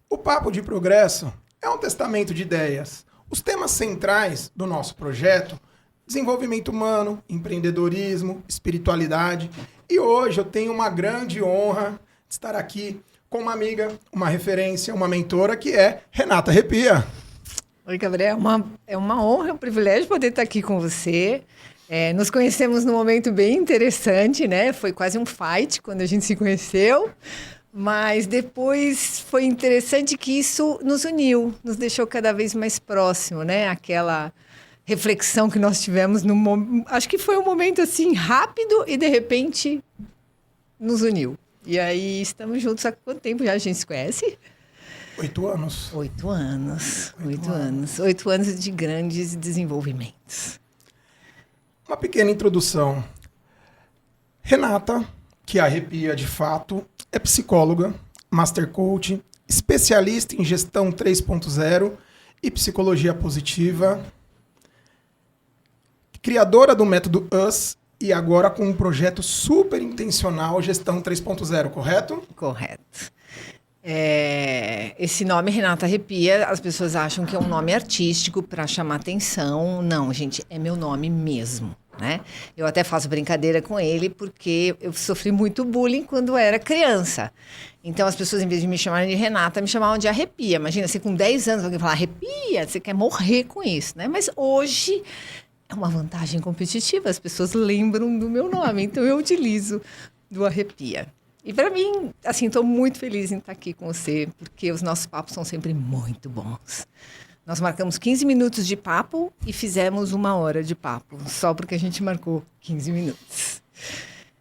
O Papo de Progresso é um testamento de ideias. Os temas centrais do nosso projeto: desenvolvimento humano, empreendedorismo, espiritualidade. E hoje eu tenho uma grande honra de estar aqui com uma amiga, uma referência, uma mentora, que é Renata Arrepia. Oi, Gabriel. É uma honra, um privilégio poder estar aqui com você. Nos conhecemos num momento bem interessante, né? Foi quase um fight quando a gente se conheceu. Mas depois foi interessante que isso nos uniu, nos deixou cada vez mais próximo, né? Aquela reflexão que nós tivemos, acho que foi um momento assim rápido e de repente nos uniu. E aí estamos juntos há quanto tempo já a gente se conhece? 8 anos. 8 anos. 8 anos. 8 anos de grandes desenvolvimentos. Uma pequena introdução. Renata, que arrepia de fato, é psicóloga, master coach, especialista em gestão 3.0 e psicologia positiva, criadora do método US e agora com um projeto super intencional, Gestão 3.0, correto? Correto. Esse nome, Renata Arrepia, as pessoas acham que é um nome artístico para chamar atenção. Não, gente, é meu nome mesmo, né? Eu até faço brincadeira com ele porque eu sofri muito bullying quando era criança. Então, as pessoas, em vez de me chamarem de Renata, me chamavam de Arrepia. Imagina, você com 10 anos, alguém fala Arrepia, você quer morrer com isso, né? Mas hoje é uma vantagem competitiva, as pessoas lembram do meu nome, então eu utilizo do Arrepia. E para mim, assim, estou muito feliz em estar aqui com você, porque os nossos papos são sempre muito bons. Nós marcamos 15 minutos de papo e fizemos 1 hora de papo, só porque a gente marcou 15 minutos.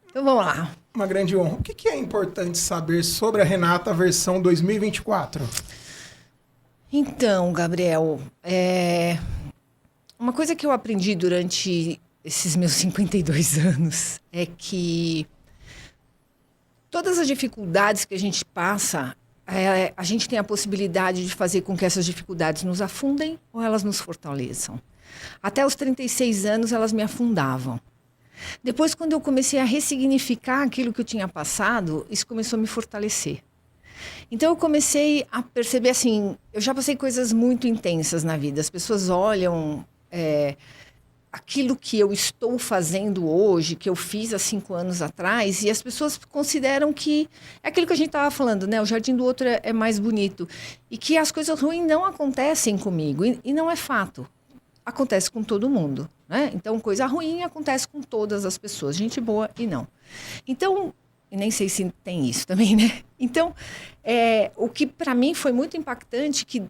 Então, vamos lá. Uma grande honra. O que é importante saber sobre a Renata versão 2024? Então, Gabriel, uma coisa que eu aprendi durante esses meus 52 anos é que todas as dificuldades que a gente passa, a gente tem a possibilidade de fazer com que essas dificuldades nos afundem ou elas nos fortaleçam. Até os 36 anos, elas me afundavam. Depois, quando eu comecei a ressignificar aquilo que eu tinha passado, isso começou a me fortalecer. Então, eu comecei a perceber, assim, eu já passei coisas muito intensas na vida. As pessoas olham aquilo que eu estou fazendo hoje, que eu fiz há 5 anos atrás, e as pessoas consideram que é aquilo que a gente estava falando, né? O jardim do outro é mais bonito. E que as coisas ruins não acontecem comigo. E não é fato. Acontece com todo mundo, né? Então, coisa ruim acontece com todas as pessoas. Gente boa e não. Então, e nem sei se tem isso também, né? Então, o que para mim foi muito impactante, que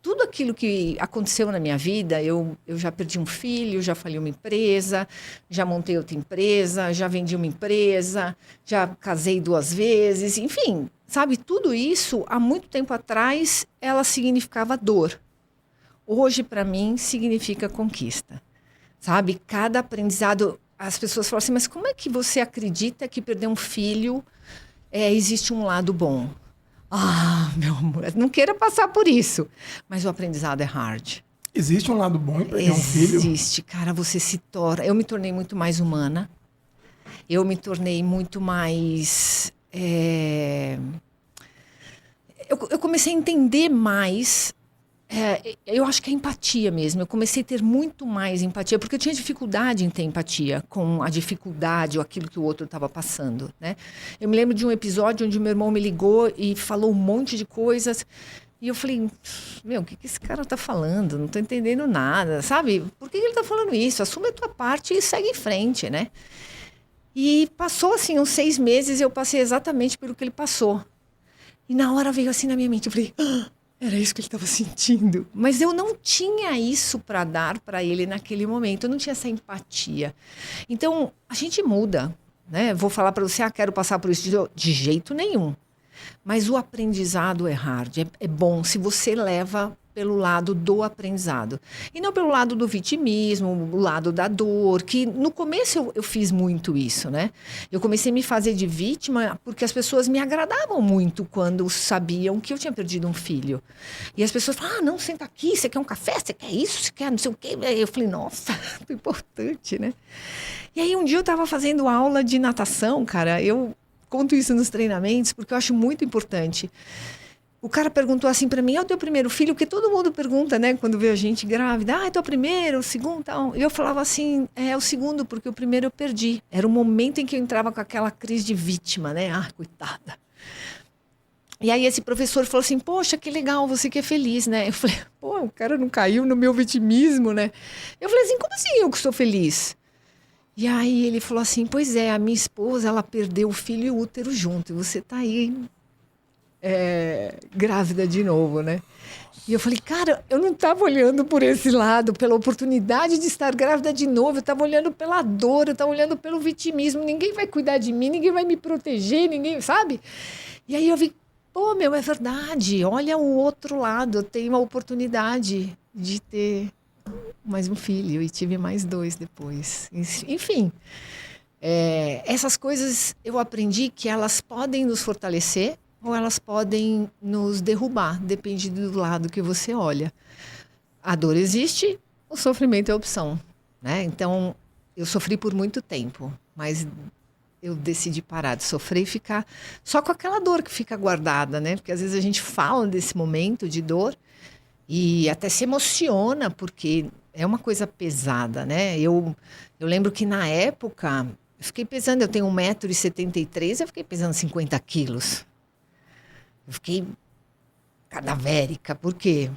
tudo aquilo que aconteceu na minha vida, eu já perdi um filho, já falhei uma empresa, já montei outra empresa, já vendi uma empresa, já casei 2 vezes, enfim, sabe? Tudo isso, há muito tempo atrás, ela significava dor. Hoje, para mim, significa conquista, sabe? Cada aprendizado, as pessoas falam assim, mas como é que você acredita que perder um filho existe um lado bom? Ah, meu amor, não queira passar por isso. Mas o aprendizado é hard. Existe um lado bom em perder um filho? Existe, cara, você se torna... Eu me tornei muito mais humana. Eu me tornei muito mais... Eu comecei a entender mais... eu acho que é empatia mesmo. Eu comecei a ter muito mais empatia, porque eu tinha dificuldade em ter empatia com a dificuldade ou aquilo que o outro estava passando, né? Eu me lembro de um episódio onde meu irmão me ligou e falou um monte de coisas. E eu falei, meu, o que esse cara está falando? Não estou entendendo nada, sabe? Por que ele está falando isso? Assume a tua parte e segue em frente, né? E passou assim uns 6 meses, eu passei exatamente pelo que ele passou. E na hora veio assim na minha mente, eu falei... Era isso que ele estava sentindo. Mas eu não tinha isso para dar para ele naquele momento. Eu não tinha essa empatia. Então, a gente muda, né? Vou falar para você, quero passar por isso de jeito nenhum. Mas o aprendizado é hard. É bom se você leva pelo lado do aprendizado. E não pelo lado do vitimismo, o lado da dor, que no começo eu fiz muito isso, né? Eu comecei a me fazer de vítima porque as pessoas me agradavam muito quando sabiam que eu tinha perdido um filho. E as pessoas falavam, não, senta aqui, você quer um café, você quer isso, você quer não sei o quê. Eu falei, nossa, é importante, né? E aí um dia eu estava fazendo aula de natação, cara, eu conto isso nos treinamentos porque eu acho muito importante. O cara perguntou assim pra mim, é o teu primeiro filho? Porque todo mundo pergunta, né, quando vê a gente grávida. Ah, é teu primeiro, o segundo, tal. E eu falava assim, é o segundo, porque o primeiro eu perdi. Era o momento em que eu entrava com aquela crise de vítima, né? Ah, coitada. E aí esse professor falou assim, poxa, que legal, você que é feliz, né? Eu falei, pô, o cara não caiu no meu vitimismo, né? Eu falei assim, como assim eu que sou feliz? E aí ele falou assim, pois é, a minha esposa, ela perdeu o filho e o útero junto, e você tá aí grávida de novo, né? E eu falei, cara, eu não estava olhando por esse lado, pela oportunidade de estar grávida de novo, eu estava olhando pela dor, eu estava olhando pelo vitimismo, ninguém vai cuidar de mim, ninguém vai me proteger, ninguém, sabe? E aí eu vi, pô, meu, é verdade, olha o outro lado, eu tenho a oportunidade de ter mais um filho, e tive mais 2 depois. Enfim, essas coisas eu aprendi que elas podem nos fortalecer, ou elas podem nos derrubar, depende do lado que você olha. A dor existe, o sofrimento é opção, né? Então, eu sofri por muito tempo, mas eu decidi parar de sofrer e ficar só com aquela dor que fica guardada, né? Porque às vezes a gente fala desse momento de dor e até se emociona, porque é uma coisa pesada, né? Eu lembro que na época, eu fiquei pesando, eu tenho 1,73 m, eu fiquei pesando 50 quilos. Eu fiquei cadavérica, porque,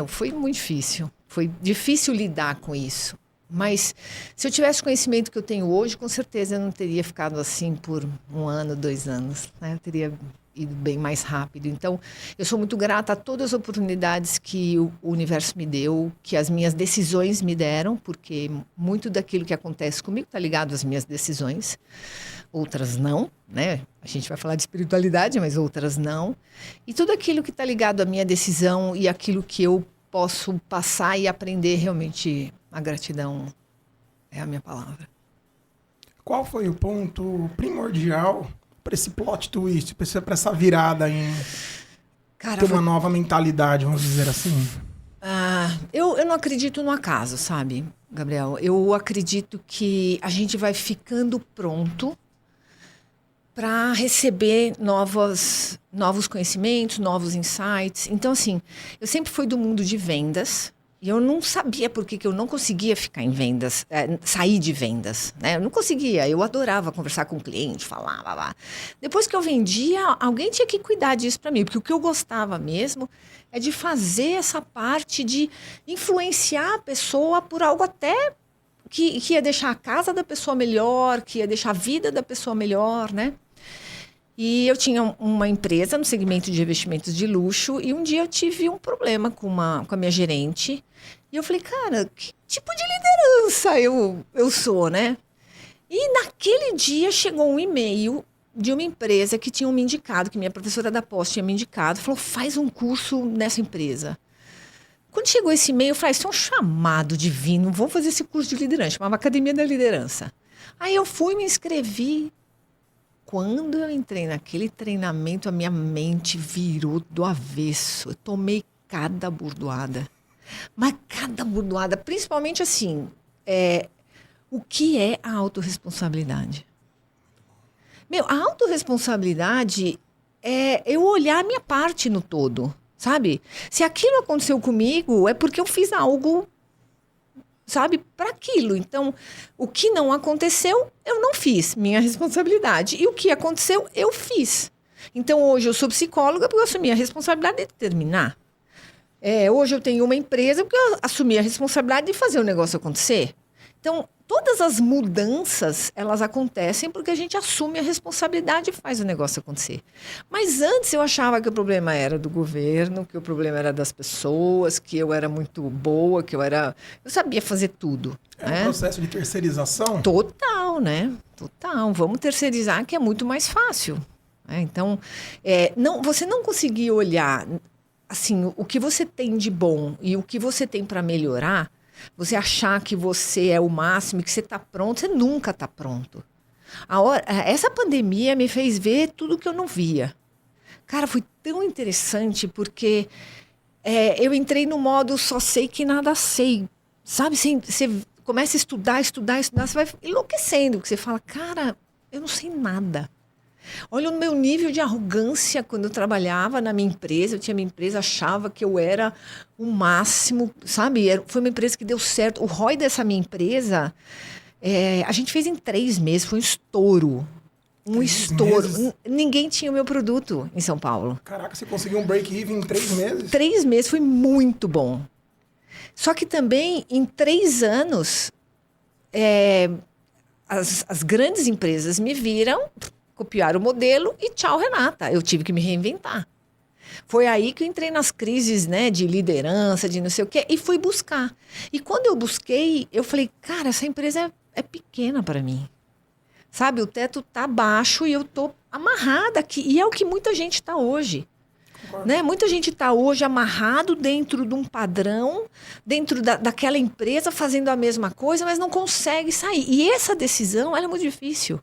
foi muito difícil. Foi difícil lidar com isso. Mas se eu tivesse o conhecimento que eu tenho hoje, com certeza eu não teria ficado assim por 1 ano, 2 anos. Né? Eu teria ido bem mais rápido. Então, eu sou muito grata a todas as oportunidades que o universo me deu, que as minhas decisões me deram, porque muito daquilo que acontece comigo está ligado às minhas decisões. Outras não, né? A gente vai falar de espiritualidade, mas outras não. E tudo aquilo que está ligado à minha decisão e aquilo que eu posso passar e aprender, realmente, a gratidão é a minha palavra. Qual foi o ponto primordial para esse plot twist, para essa virada em ter uma nova mentalidade, vamos dizer assim? Eu não acredito no acaso, sabe, Gabriel? Eu acredito que a gente vai ficando pronto para receber novos conhecimentos, novos insights. Então, assim, eu sempre fui do mundo de vendas e eu não sabia por que eu não conseguia ficar em vendas, sair de vendas, né? Eu não conseguia, eu adorava conversar com o cliente, falar, blá, blá. Depois que eu vendia, alguém tinha que cuidar disso para mim, porque o que eu gostava mesmo é de fazer essa parte de influenciar a pessoa por algo até que ia deixar a casa da pessoa melhor, que ia deixar a vida da pessoa melhor, né? E eu tinha uma empresa no segmento de revestimentos de luxo e um dia eu tive um problema com a minha gerente. E eu falei, cara, que tipo de liderança eu sou, né? E naquele dia chegou um e-mail de uma empresa que tinha me indicado, que minha professora da pós tinha me indicado, falou, faz um curso nessa empresa. Quando chegou esse e-mail, eu falei, isso é um chamado divino, vou fazer esse curso de liderança, chamava Academia da Liderança. Aí eu fui, me inscrevi. Quando eu entrei naquele treinamento, a minha mente virou do avesso. Eu tomei cada burdoada. Mas cada burdoada, principalmente assim, o que é a autorresponsabilidade? A autorresponsabilidade é eu olhar a minha parte no todo, sabe? Se aquilo aconteceu comigo, é porque eu fiz algo, sabe, para aquilo. Então, o que não aconteceu, eu não fiz, minha responsabilidade. E o que aconteceu, eu fiz. Então, hoje eu sou psicóloga porque eu assumi a responsabilidade de determinar. Hoje eu tenho uma empresa porque eu assumi a responsabilidade de fazer o negócio acontecer. Então, todas as mudanças, elas acontecem porque a gente assume a responsabilidade e faz o negócio acontecer. Mas antes eu achava que o problema era do governo, que o problema era das pessoas, que eu era muito boa, eu sabia fazer tudo. Um processo de terceirização? Total, né? Total. Vamos terceirizar que é muito mais fácil. Então, você não conseguir olhar assim, o que você tem de bom e o que você tem para melhorar, você achar que você é o máximo e que você está pronto, você nunca está pronto. Essa pandemia me fez ver tudo que eu não via. Cara, foi tão interessante porque eu entrei no modo só sei que nada sei. Sabe, você começa a estudar, você vai enlouquecendo, porque você fala, cara, eu não sei nada. Olha o meu nível de arrogância quando eu trabalhava na minha empresa. Eu tinha minha empresa, achava que eu era o máximo, sabe? Foi uma empresa que deu certo. O ROI dessa minha empresa, a gente fez em 3 meses, foi um estouro. Um 3 estouro. meses? Ninguém tinha o meu produto em São Paulo. Caraca, você conseguiu um break-even em 3 meses? 3 meses foi muito bom. Só que também, em 3 anos, as grandes empresas me viram, copiaram o modelo e tchau, Renata. Eu tive que me reinventar. Foi aí que eu entrei nas crises, né, de liderança, de não sei o quê, e fui buscar. E quando eu busquei, eu falei, cara, essa empresa é pequena para mim. Sabe, o teto tá baixo e eu tô amarrada aqui. E é o que muita gente está hoje. Né? Muita gente está hoje amarrado dentro de um padrão, dentro daquela empresa, fazendo a mesma coisa, mas não consegue sair. E essa decisão, ela é muito difícil.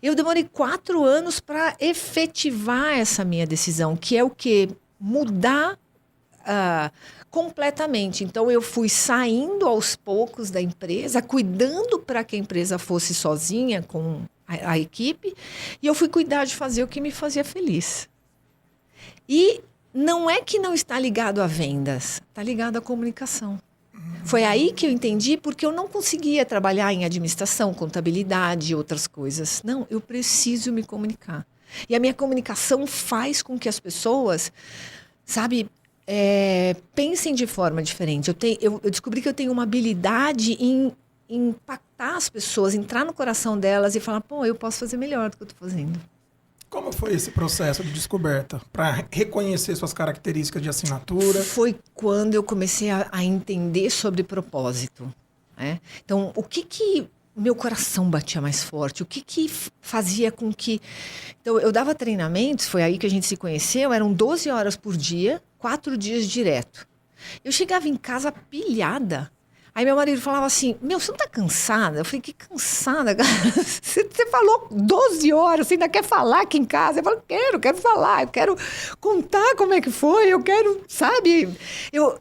Eu demorei 4 anos para efetivar essa minha decisão, que é o quê? Mudar completamente. Então, eu fui saindo aos poucos da empresa, cuidando para que a empresa fosse sozinha com a equipe, e eu fui cuidar de fazer o que me fazia feliz. E não é que não está ligado a vendas, está ligado à comunicação. Foi aí que eu entendi porque eu não conseguia trabalhar em administração, contabilidade e outras coisas. Não, eu preciso me comunicar. E a minha comunicação faz com que as pessoas, sabe, pensem de forma diferente. Eu descobri que eu tenho uma habilidade em impactar as pessoas, entrar no coração delas e falar, pô, eu posso fazer melhor do que eu estou fazendo. Como foi esse processo de descoberta para reconhecer suas características de assinatura? Foi quando eu comecei a entender sobre propósito. Né? Então, o que meu coração batia mais forte? O que fazia com que... Então, eu dava treinamentos, foi aí que a gente se conheceu, eram 12 horas por dia, 4 dias direto. Eu chegava em casa pilhada. Aí meu marido falava assim, você não tá cansada? Eu falei, que cansada, cara? Você falou 12 horas, você ainda quer falar aqui em casa? Eu falei, quero falar, eu quero contar como é que foi, eu quero, sabe?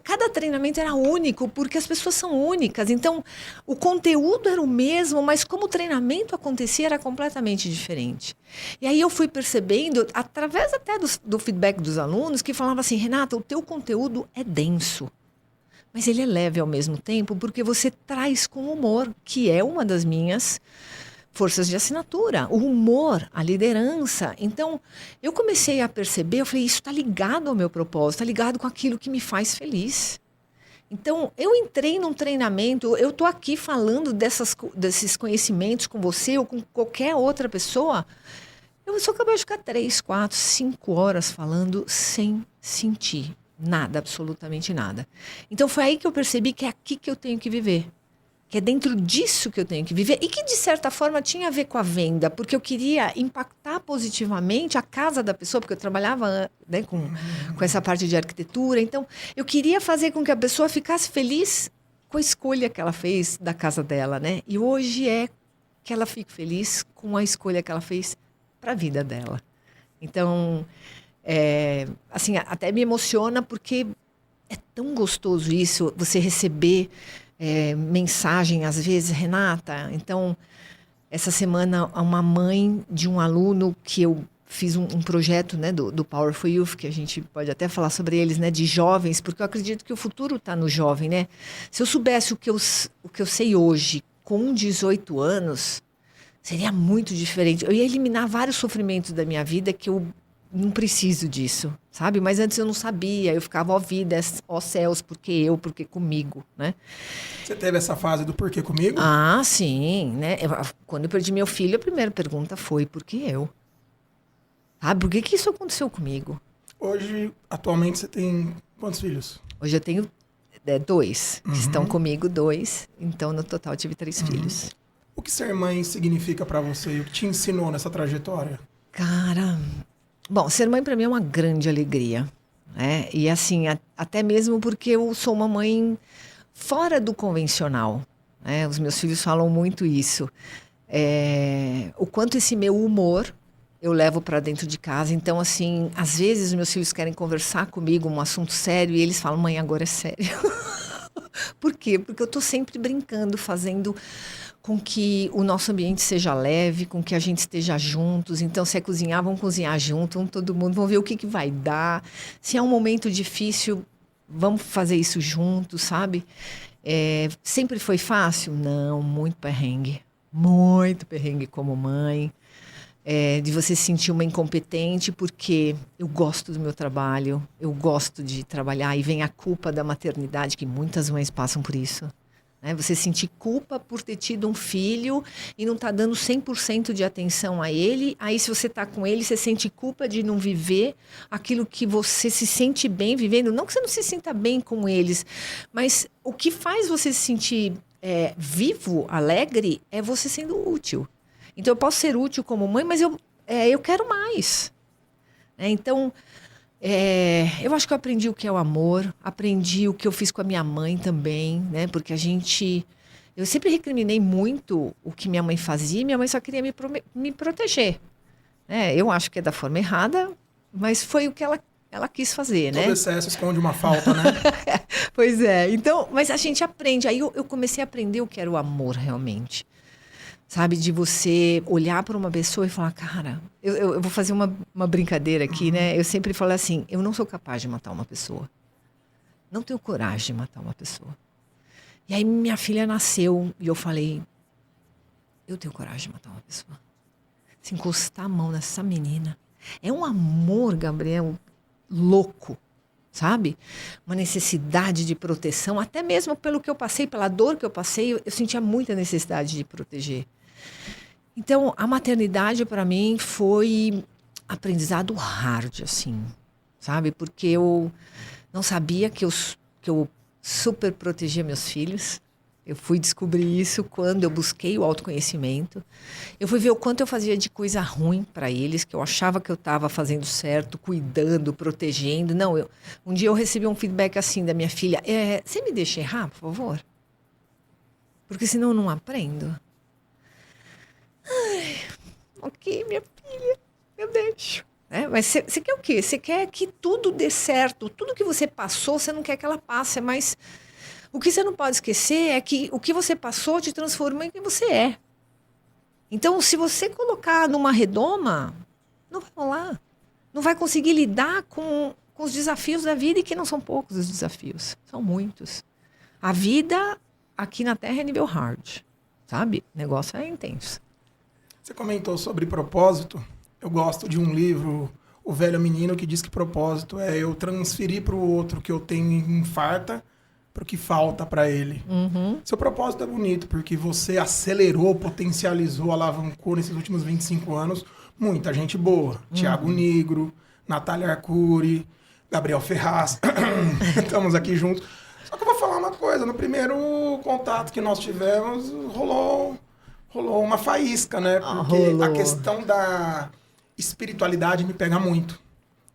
Cada treinamento era único, porque as pessoas são únicas. Então, o conteúdo era o mesmo, mas como o treinamento acontecia, era completamente diferente. E aí eu fui percebendo, através até do feedback dos alunos, que falavam assim, Renata, o teu conteúdo é denso. Mas ele é leve ao mesmo tempo, porque você traz com humor, que é uma das minhas forças de assinatura. O humor, a liderança. Então, eu comecei a perceber, eu falei, isso está ligado ao meu propósito, está ligado com aquilo que me faz feliz. Então, eu entrei num treinamento, eu estou aqui falando desses conhecimentos com você ou com qualquer outra pessoa. Eu sou capaz de ficar 3, 4, 5 horas falando sem sentir. Nada, absolutamente nada. Então foi aí que eu percebi que é aqui que eu tenho que viver. Que é dentro disso que eu tenho que viver. E que, de certa forma, tinha a ver com a venda. Porque eu queria impactar positivamente a casa da pessoa. Porque eu trabalhava, né, com essa parte de arquitetura. Então, eu queria fazer com que a pessoa ficasse feliz com a escolha que ela fez da casa dela, né? E hoje é que ela fique feliz com a escolha que ela fez para a vida dela. Então... assim, até me emociona porque é tão gostoso isso, você receber mensagem às vezes, Renata. Então, essa semana, uma mãe de um aluno que eu fiz um projeto, né, do Power for Youth, que a gente pode até falar sobre eles, né, de jovens, porque eu acredito que o futuro está no jovem, né? Se eu soubesse o que eu sei hoje, com 18 anos, seria muito diferente. Eu ia eliminar vários sofrimentos da minha vida que eu não preciso disso, sabe? Mas antes eu não sabia, eu ficava, ó vida, ó céus, porque comigo, né? Você teve essa fase do porquê comigo? Ah, sim, né? Quando eu perdi meu filho, a primeira pergunta foi, por que eu? Ah, por que isso aconteceu comigo? Hoje, atualmente, você tem quantos filhos? Hoje eu tenho 2, que estão comigo, 2, então no total eu tive 3 filhos. O que ser mãe significa para você e o que te ensinou nessa trajetória? Cara... Bom, ser mãe para mim é uma grande alegria, né? E assim, até mesmo porque eu sou uma mãe fora do convencional, né? Os meus filhos falam muito isso. O quanto esse meu humor eu levo para dentro de casa. Então, assim, às vezes os meus filhos querem conversar comigo um assunto sério e eles falam, mãe, agora é sério. Por quê? Porque eu estou sempre brincando, fazendo com que o nosso ambiente seja leve, com que a gente esteja juntos. Então, se é cozinhar, vamos cozinhar junto, vamos todo mundo, vamos ver o que vai dar. Se é um momento difícil, vamos fazer isso juntos, sabe? Sempre foi fácil? Não, muito perrengue como mãe. De você se sentir uma incompetente, porque eu gosto do meu trabalho, eu gosto de trabalhar, e vem a culpa da maternidade, que muitas mães passam por isso. Você sentir culpa por ter tido um filho e não estar dando 100% de atenção a ele. Aí, se você está com ele, você sente culpa de não viver aquilo que você se sente bem vivendo. Não que você não se sinta bem com eles, mas o que faz você se sentir vivo, alegre, é você sendo útil. Então, eu posso ser útil como mãe, mas eu quero mais. Então, eu acho que eu aprendi o que é o amor, aprendi o que eu fiz com a minha mãe também, né? Porque eu sempre recriminei muito o que minha mãe fazia, minha mãe só queria me proteger. Eu acho que é da forma errada, mas foi o que ela quis fazer, né? Todo excesso esconde uma falta, né? Pois é. Então, mas a gente aprende. Aí eu comecei a aprender o que era o amor realmente. Sabe, de você olhar para uma pessoa e falar, cara, eu vou fazer uma brincadeira aqui, né? Eu sempre falo assim, eu não sou capaz de matar uma pessoa. Não tenho coragem de matar uma pessoa. E aí minha filha nasceu e eu falei, eu tenho coragem de matar uma pessoa. Se encostar a mão nessa menina. É um amor, Gabriel, louco, sabe? Uma necessidade de proteção, até mesmo pelo que eu passei, pela dor que eu passei, eu sentia muita necessidade de proteger. Então, a maternidade, para mim, foi aprendizado hard, assim, sabe? Porque eu não sabia que eu super protegia meus filhos. Eu fui descobrir isso quando eu busquei o autoconhecimento. Eu fui ver o quanto eu fazia de coisa ruim para eles, que eu achava que eu estava fazendo certo, cuidando, protegendo. Não, um dia eu recebi um feedback assim da minha filha. Você me deixa errar, por favor? Porque senão eu não aprendo. Ai, ok, minha filha, eu deixo. Mas você quer o quê? Você quer que tudo dê certo. Tudo que você passou, você não quer que ela passe, mas o que você não pode esquecer é que o que você passou te transformou em quem você é. Então, se você colocar numa redoma, não vai rolar. Não vai conseguir lidar com os desafios da vida, e que não são poucos os desafios. São muitos. A vida aqui na Terra é nível hard, sabe? O negócio é intenso. Você comentou sobre propósito. Eu gosto de um livro, O Velho Menino, que diz que propósito é eu transferir para o outro que eu tenho em farta para o que falta para ele. Uhum. Seu propósito é bonito, porque você acelerou, potencializou, alavancou nesses últimos 25 anos muita gente boa. Tiago Nigro, Natália Arcuri, Gabriel Ferraz. Estamos aqui juntos. Só que eu vou falar uma coisa. No primeiro contato que nós tivemos, rolou uma faísca, né? Porque a questão da espiritualidade me pega muito.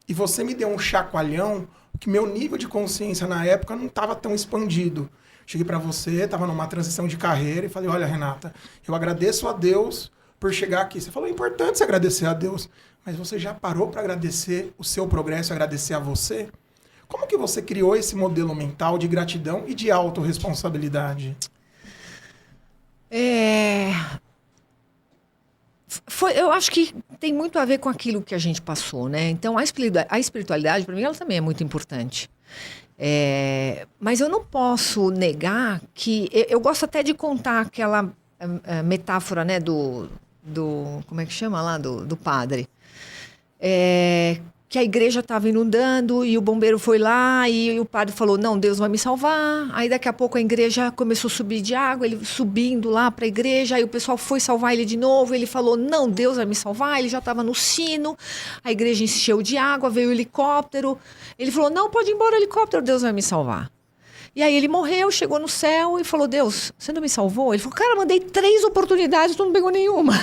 E você me deu um chacoalhão, que meu nível de consciência na época não estava tão expandido. Cheguei para você, estava numa transição de carreira e falei, olha, Renata, eu agradeço a Deus por chegar aqui. Você falou, é importante você agradecer a Deus, mas você já parou para agradecer o seu progresso, agradecer a você? Como que você criou esse modelo mental de gratidão e de autorresponsabilidade? Eu acho que tem muito a ver com aquilo que a gente passou, né? Então, a espiritualidade, para mim, ela também é muito importante. Mas eu não posso negar que... Eu gosto até de contar aquela metáfora, né, do como é que chama lá? Do padre. Que a igreja estava inundando e o bombeiro foi lá e o padre falou, não, Deus vai me salvar. Aí daqui a pouco a igreja começou a subir de água, ele subindo lá para a igreja, aí o pessoal foi salvar ele de novo, ele falou, não, Deus vai me salvar, ele já estava no sino, a igreja encheu de água, veio o helicóptero, ele falou, não, pode ir embora o helicóptero, Deus vai me salvar. E aí ele morreu, chegou no céu e falou, Deus, você não me salvou? Ele falou, cara, mandei 3 oportunidades, tu não pegou nenhuma.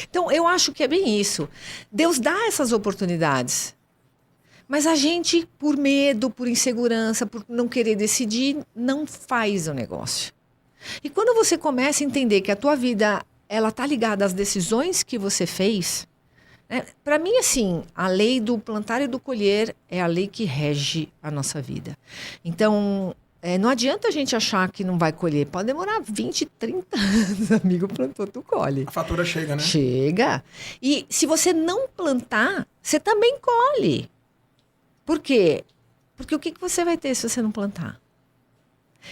Então, eu acho que é bem isso. Deus dá essas oportunidades. Mas a gente, por medo, por insegurança, por não querer decidir, não faz o negócio. E quando você começa a entender que a tua vida, ela tá ligada às decisões que você fez, né? Para mim, assim, a lei do plantar e do colher é a lei que rege a nossa vida. Então, não adianta a gente achar que não vai colher. Pode demorar 20, 30 anos, amigo. Plantou, tu colhe. A fatura chega, né? Chega. E se você não plantar, você também colhe. Por quê? Porque o que você vai ter se você não plantar?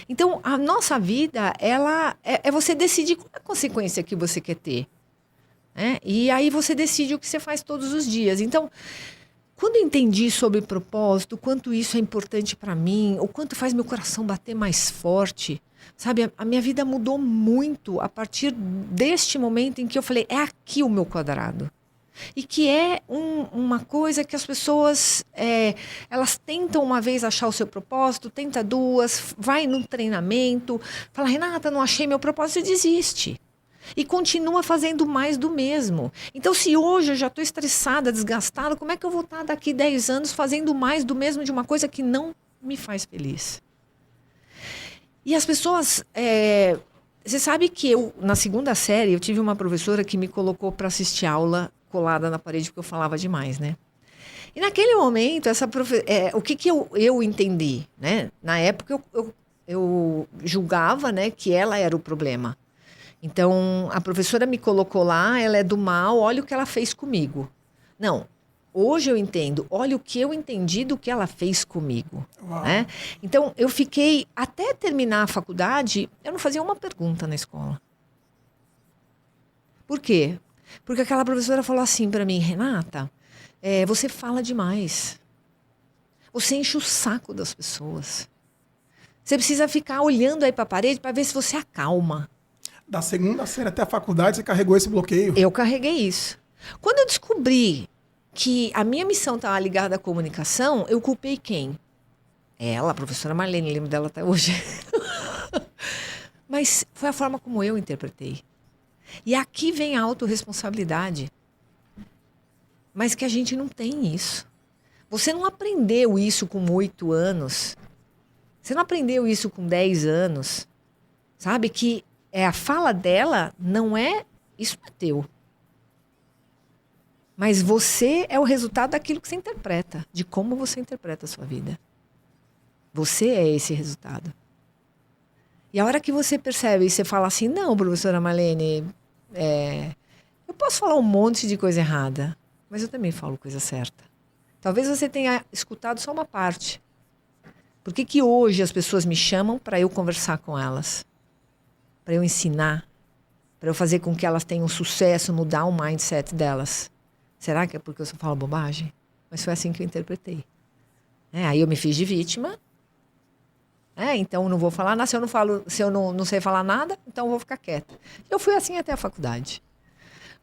Então, a nossa vida, ela é você decidir qual é a consequência que você quer ter. Né? E aí você decide o que você faz todos os dias. Então, quando eu entendi sobre propósito, o quanto isso é importante para mim, o quanto faz meu coração bater mais forte, sabe? A minha vida mudou muito a partir deste momento em que eu falei, é aqui o meu quadrado. E que é uma coisa que as pessoas, elas tentam uma vez achar o seu propósito, tenta duas, vai num treinamento, fala, Renata, não achei meu propósito, e desiste. E continua fazendo mais do mesmo. Então, se hoje eu já estou estressada, desgastada, como é que eu vou estar daqui 10 anos fazendo mais do mesmo de uma coisa que não me faz feliz? E as pessoas... você sabe que na segunda série, eu tive uma professora que me colocou para assistir aula colada na parede, porque eu falava demais, né? E naquele momento, o que eu entendi, né? Na época, eu julgava, né, que ela era o problema. Então, a professora me colocou lá, ela é do mal, olha o que ela fez comigo. Não, hoje eu entendo, olha o que eu entendi do que ela fez comigo. Né? Então, eu fiquei, até terminar a faculdade, eu não fazia uma pergunta na escola. Por quê? Porque aquela professora falou assim para mim, Renata, você fala demais. Você enche o saco das pessoas. Você precisa ficar olhando aí para a parede para ver se você acalma. Da segunda série até a faculdade, você carregou esse bloqueio? Eu carreguei isso. Quando eu descobri que a minha missão estava ligada à comunicação, eu culpei quem? Ela, a professora Marlene, lembro dela até hoje. Mas foi a forma como eu interpretei. E aqui vem a autorresponsabilidade. Mas que a gente não tem isso. Você não aprendeu isso com 8 anos. Você não aprendeu isso com 10 anos. Sabe que a fala dela não é... Isso não é teu. Mas você é o resultado daquilo que você interpreta. De como você interpreta a sua vida. Você é esse resultado. E a hora que você percebe e você fala assim, não, professora Marlene, eu posso falar um monte de coisa errada, mas eu também falo coisa certa. Talvez você tenha escutado só uma parte. Por que hoje as pessoas me chamam para eu conversar com elas? Para eu ensinar? Para eu fazer com que elas tenham sucesso, mudar o mindset delas? Será que é porque eu só falo bobagem? Mas foi assim que eu interpretei. Aí eu me fiz de vítima. Então eu não vou falar nada. Se eu não sei falar nada, então eu vou ficar quieta. Eu fui assim até a faculdade.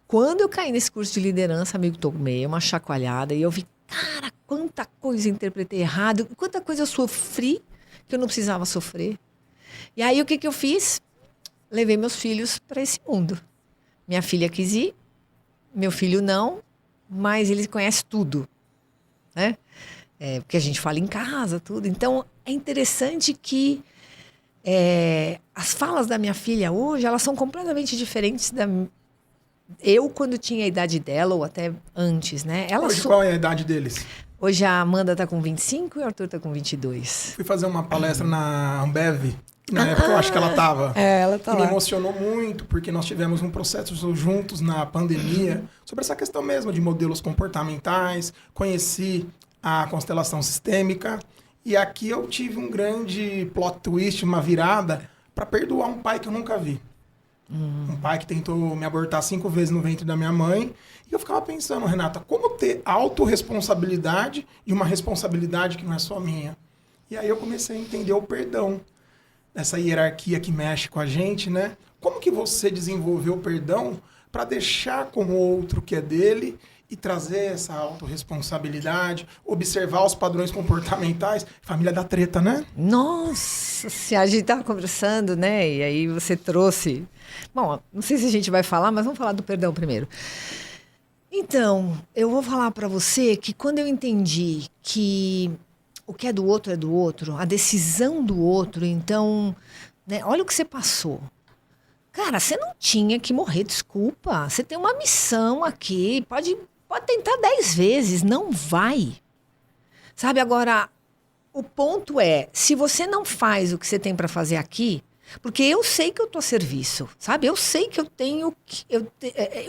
Quando eu caí nesse curso de liderança, amigo, tomei uma chacoalhada e eu vi, cara, quanta coisa eu interpretei errado, quanta coisa eu sofri que eu não precisava sofrer. E aí o que eu fiz? Levei meus filhos para esse mundo. Minha filha quis ir, meu filho não, mas ele conhece tudo, né? Porque a gente fala em casa, tudo. Então, é interessante que as falas da minha filha hoje, elas são completamente diferentes eu quando tinha a idade dela, ou até antes, né? Hoje, qual é a idade deles? Hoje a Amanda tá com 25 e o Arthur tá com 22. Fui fazer uma palestra na Ambev. Na época eu acho que ela estava. Ela tá lá. Me emocionou muito, porque nós tivemos um processo juntos na pandemia sobre essa questão mesmo de modelos comportamentais. Conheci a constelação sistêmica. E aqui eu tive um grande plot twist, uma virada, para perdoar um pai que eu nunca vi. Um pai que tentou me abortar 5 vezes no ventre da minha mãe. E eu ficava pensando, Renata, como ter autorresponsabilidade de uma responsabilidade que não é só minha? E aí eu comecei a entender o perdão. Essa hierarquia que mexe com a gente, né? Como que você desenvolveu o perdão para deixar com o outro que é dele e trazer essa autorresponsabilidade, observar os padrões comportamentais? Família da treta, né? Nossa, se a gente estava conversando, né? E aí você trouxe... Bom, não sei se a gente vai falar, mas vamos falar do perdão primeiro. Então, eu vou falar para você que quando eu entendi que o que é do outro, a decisão do outro, então, né, olha o que você passou. Cara, você não tinha que morrer, desculpa. Você tem uma missão aqui, pode tentar 10 vezes, não vai. Sabe, agora, o ponto é, se você não faz o que você tem para fazer aqui, porque eu sei que eu estou a serviço, sabe? Eu sei que eu tenho...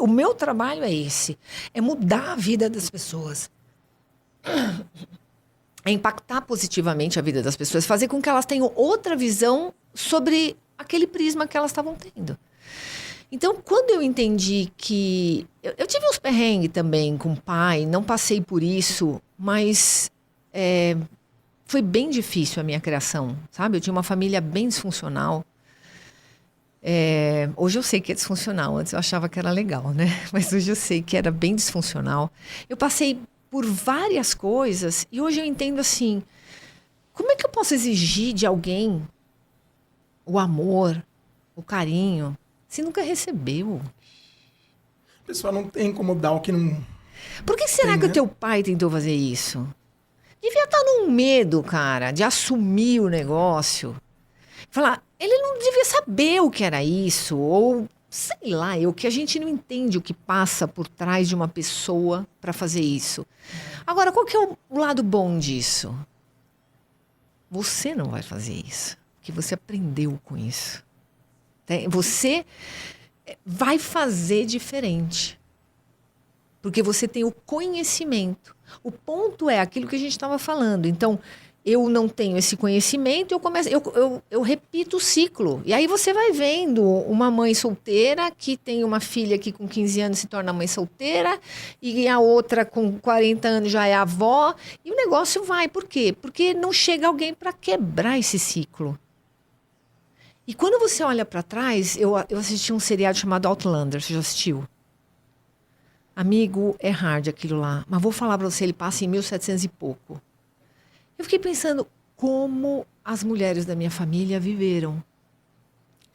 o meu trabalho é esse. É mudar a vida das pessoas. É impactar positivamente a vida das pessoas. Fazer com que elas tenham outra visão sobre aquele prisma que elas estavam tendo. Então, quando eu entendi que... Eu tive uns perrengues também com o pai, não passei por isso, mas foi bem difícil a minha criação, sabe? Eu tinha uma família bem disfuncional. Hoje eu sei que é disfuncional, antes eu achava que era legal, né? Mas hoje eu sei que era bem disfuncional. Eu passei por várias coisas e hoje eu entendo assim, como é que eu posso exigir de alguém o amor, o carinho, se nunca recebeu? A pessoa não tem como dar o que não... Por que será que o teu pai tentou fazer isso? Devia estar num medo, cara, de assumir o negócio. Falar, ele não devia saber o que era isso, ou sei lá, o que a gente não entende o que passa por trás de uma pessoa para fazer isso. Agora, qual que é o lado bom disso? Você não vai fazer isso, porque você aprendeu com isso. Você vai fazer diferente, porque você tem o conhecimento. O ponto é aquilo que a gente estava falando. Então, eu não tenho esse conhecimento, eu repito o ciclo. E aí você vai vendo uma mãe solteira que tem uma filha que com 15 anos se torna mãe solteira e a outra com 40 anos já é avó. E o negócio vai. Por quê? Porque não chega alguém para quebrar esse ciclo. E quando você olha para trás, eu assisti um seriado chamado Outlander. Você já assistiu? Amigo, é hard aquilo lá. Mas vou falar para você, ele passa em 1700 e pouco. Eu fiquei pensando como as mulheres da minha família viveram.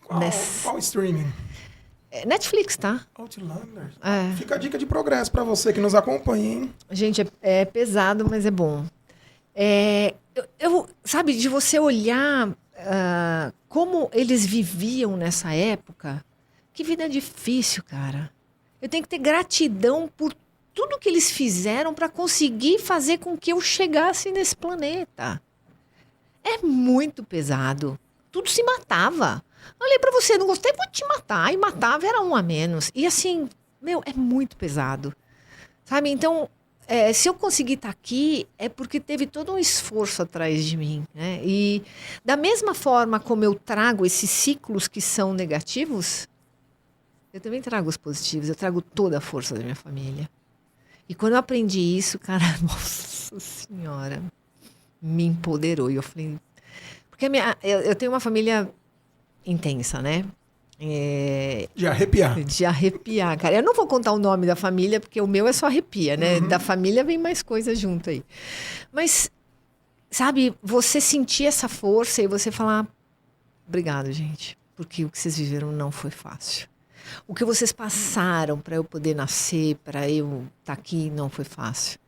Qual streaming? Netflix, tá? Outlander. Fica a dica de progresso para você que nos acompanha, hein? Gente, é pesado, mas é bom. Sabe, de você olhar como eles viviam nessa época. Que vida difícil, cara. Eu tenho que ter gratidão por tudo que eles fizeram para conseguir fazer com que eu chegasse nesse planeta. É muito pesado. Tudo se matava. Olhei para você, não gostei, vou te matar. E matava, era um a menos. E assim, é muito pesado. Sabe? Então, se eu conseguir estar aqui, é porque teve todo um esforço atrás de mim. Né? E da mesma forma como eu trago esses ciclos que são negativos, eu também trago os positivos. Eu trago toda a força da minha família. E quando eu aprendi isso, cara, nossa senhora, me empoderou. E eu falei... Porque eu tenho uma família intensa, né? De arrepiar. De arrepiar, cara. Eu não vou contar o nome da família, porque o meu é só arrepia, né? Uhum. Da família vem mais coisa junto aí. Mas, sabe, você sentir essa força e você falar... Obrigado, gente, porque o que vocês viveram não foi fácil. O que vocês passaram para eu poder nascer, para eu estar aqui, não foi fácil.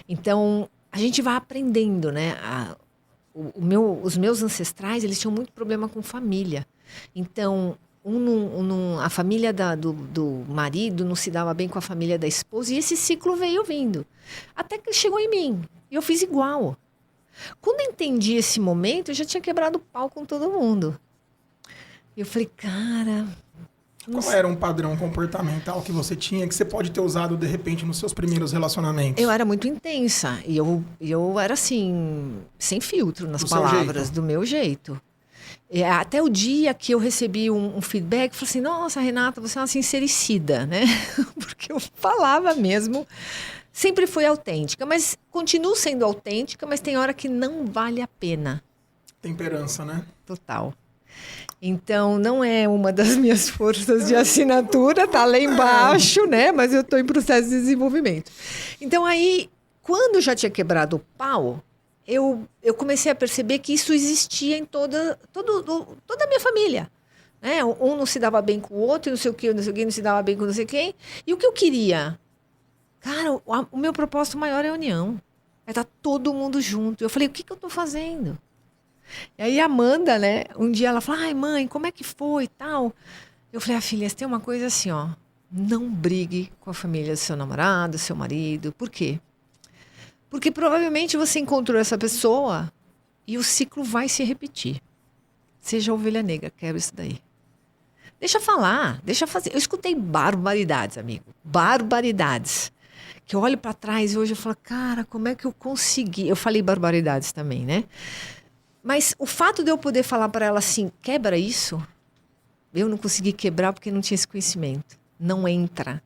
Então, a gente vai aprendendo, né? Os meus ancestrais, eles tinham muito problema com família. Então, a família do marido não se dava bem com a família da esposa, e esse ciclo veio vindo. Até que chegou em mim, e eu fiz igual. Quando eu entendi esse momento, eu já tinha quebrado o pau com todo mundo. E eu falei, cara... Qual era um padrão comportamental que você tinha, que você pode ter usado, de repente, nos seus primeiros relacionamentos? Eu era muito intensa. E eu era, assim, sem filtro nas palavras, do meu jeito. Até o dia que eu recebi um feedback, falei assim, nossa, Renata, você é uma sincericida, né? Porque eu falava mesmo. Sempre fui autêntica, mas continuo sendo autêntica, mas tem hora que não vale a pena. Temperança, né? Total. Então, não é uma das minhas forças de assinatura, tá lá embaixo, né? Mas eu estou em processo de desenvolvimento. Então, aí, quando eu já tinha quebrado o pau, eu comecei a perceber que isso existia em toda a minha família. Né? Um não se dava bem com o outro, não sei o quê, não se dava bem com não sei quem. E o que eu queria? Cara, o meu propósito maior é a união. É estar todo mundo junto. Eu falei, o que eu estou fazendo? E aí a Amanda, né, um dia ela falou, ai mãe, como é que foi e tal? Eu falei, filha, tem uma coisa assim, ó, não brigue com a família do seu namorado, do seu marido. Por quê? Porque provavelmente você encontrou essa pessoa e o ciclo vai se repetir. Seja a ovelha negra, quero isso daí. Deixa falar, deixa fazer. Eu escutei barbaridades, amigo. Barbaridades. Que eu olho para trás e hoje eu falo, cara, como é que eu consegui? Eu falei barbaridades também, né? Mas o fato de eu poder falar para ela assim, quebra isso, eu não consegui quebrar porque não tinha esse conhecimento. Não entra.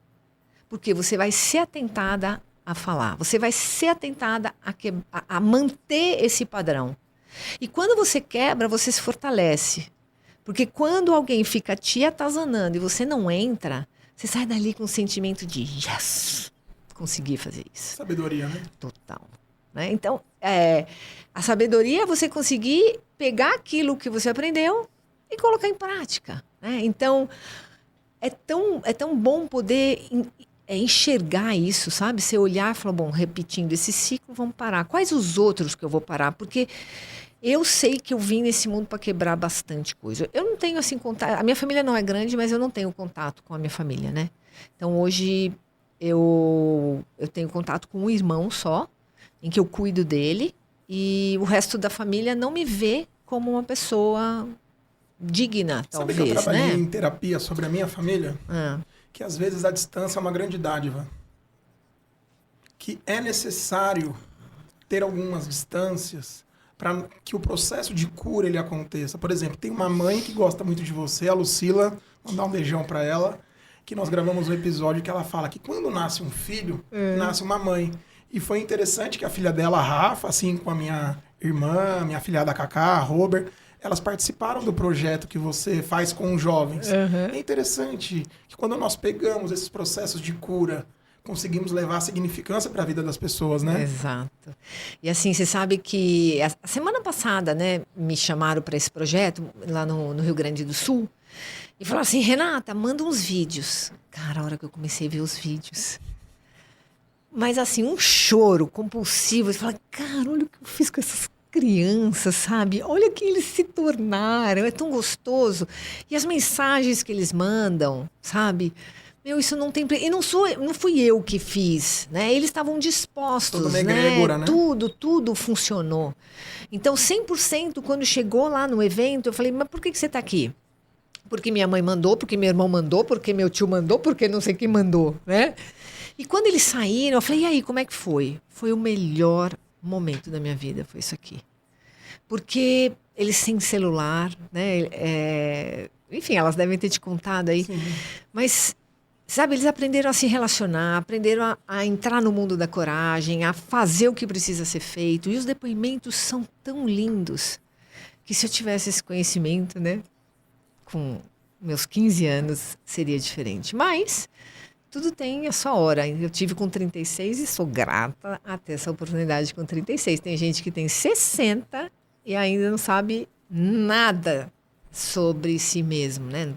Porque você vai ser atentada a falar. Você vai ser atentada a manter esse padrão. E quando você quebra, você se fortalece. Porque quando alguém fica te atazanando e você não entra, você sai dali com um sentimento de yes, consegui fazer isso. Sabedoria, né? Total. Né? Então, a sabedoria é você conseguir pegar aquilo que você aprendeu e colocar em prática. Né? Então, é tão bom poder enxergar isso, sabe? Você olhar e falar, bom, repetindo esse ciclo, vamos parar. Quais os outros que eu vou parar? Porque eu sei que eu vim nesse mundo para quebrar bastante coisa. Eu não tenho, assim, contato. A minha família não é grande, mas eu não tenho contato com a minha família, né? Então, hoje, eu tenho contato com um irmão só, em que eu cuido dele, e o resto da família não me vê como uma pessoa digna, talvez, Sabe que eu trabalhei né? em terapia sobre a minha família? Ah, Que às vezes a distância é uma grande dádiva. Que é necessário ter algumas distâncias para que o processo de cura ele aconteça. Por exemplo, tem uma mãe que gosta muito de você, a Lucila, mandar um beijão para ela, que nós gravamos um episódio que ela fala que quando nasce um filho, nasce uma mãe. E foi interessante que a filha dela, a Rafa, assim com a minha irmã, minha filhada Cacá, a Robert, elas participaram do projeto que você faz com os jovens. Uhum. É interessante que quando nós pegamos esses processos de cura, conseguimos levar significância para a vida das pessoas, né? Exato. E assim, você sabe que a semana passada, né, me chamaram para esse projeto lá no Rio Grande do Sul e falaram assim, Renata, manda uns vídeos. Cara, a hora que eu comecei a ver os vídeos, mas assim, um choro compulsivo. Você fala, cara, olha o que eu fiz com essas crianças, sabe? Olha quem eles se tornaram, é tão gostoso. E as mensagens que eles mandam, sabe? Meu, isso não tem... E não fui eu que fiz, né? Eles estavam dispostos, Toda uma egrégora, né? Tudo funcionou. Então, 100%, quando chegou lá no evento, eu falei, mas por que você está aqui? Porque minha mãe mandou, porque meu irmão mandou, porque meu tio mandou, porque não sei quem mandou, né? E quando eles saíram, eu falei, e aí, como é que foi? Foi o melhor momento da minha vida, foi isso aqui. Porque eles sem celular, né? Enfim, elas devem ter te contado aí. Sim. Mas, sabe, eles aprenderam a se relacionar, aprenderam a entrar no mundo da coragem, a fazer o que precisa ser feito. E os depoimentos são tão lindos que se eu tivesse esse conhecimento, né? Com meus 15 anos, seria diferente. Mas tudo tem a sua hora. Eu tive com 36 e sou grata a ter essa oportunidade com 36. Tem gente que tem 60 e ainda não sabe nada sobre si mesmo, né?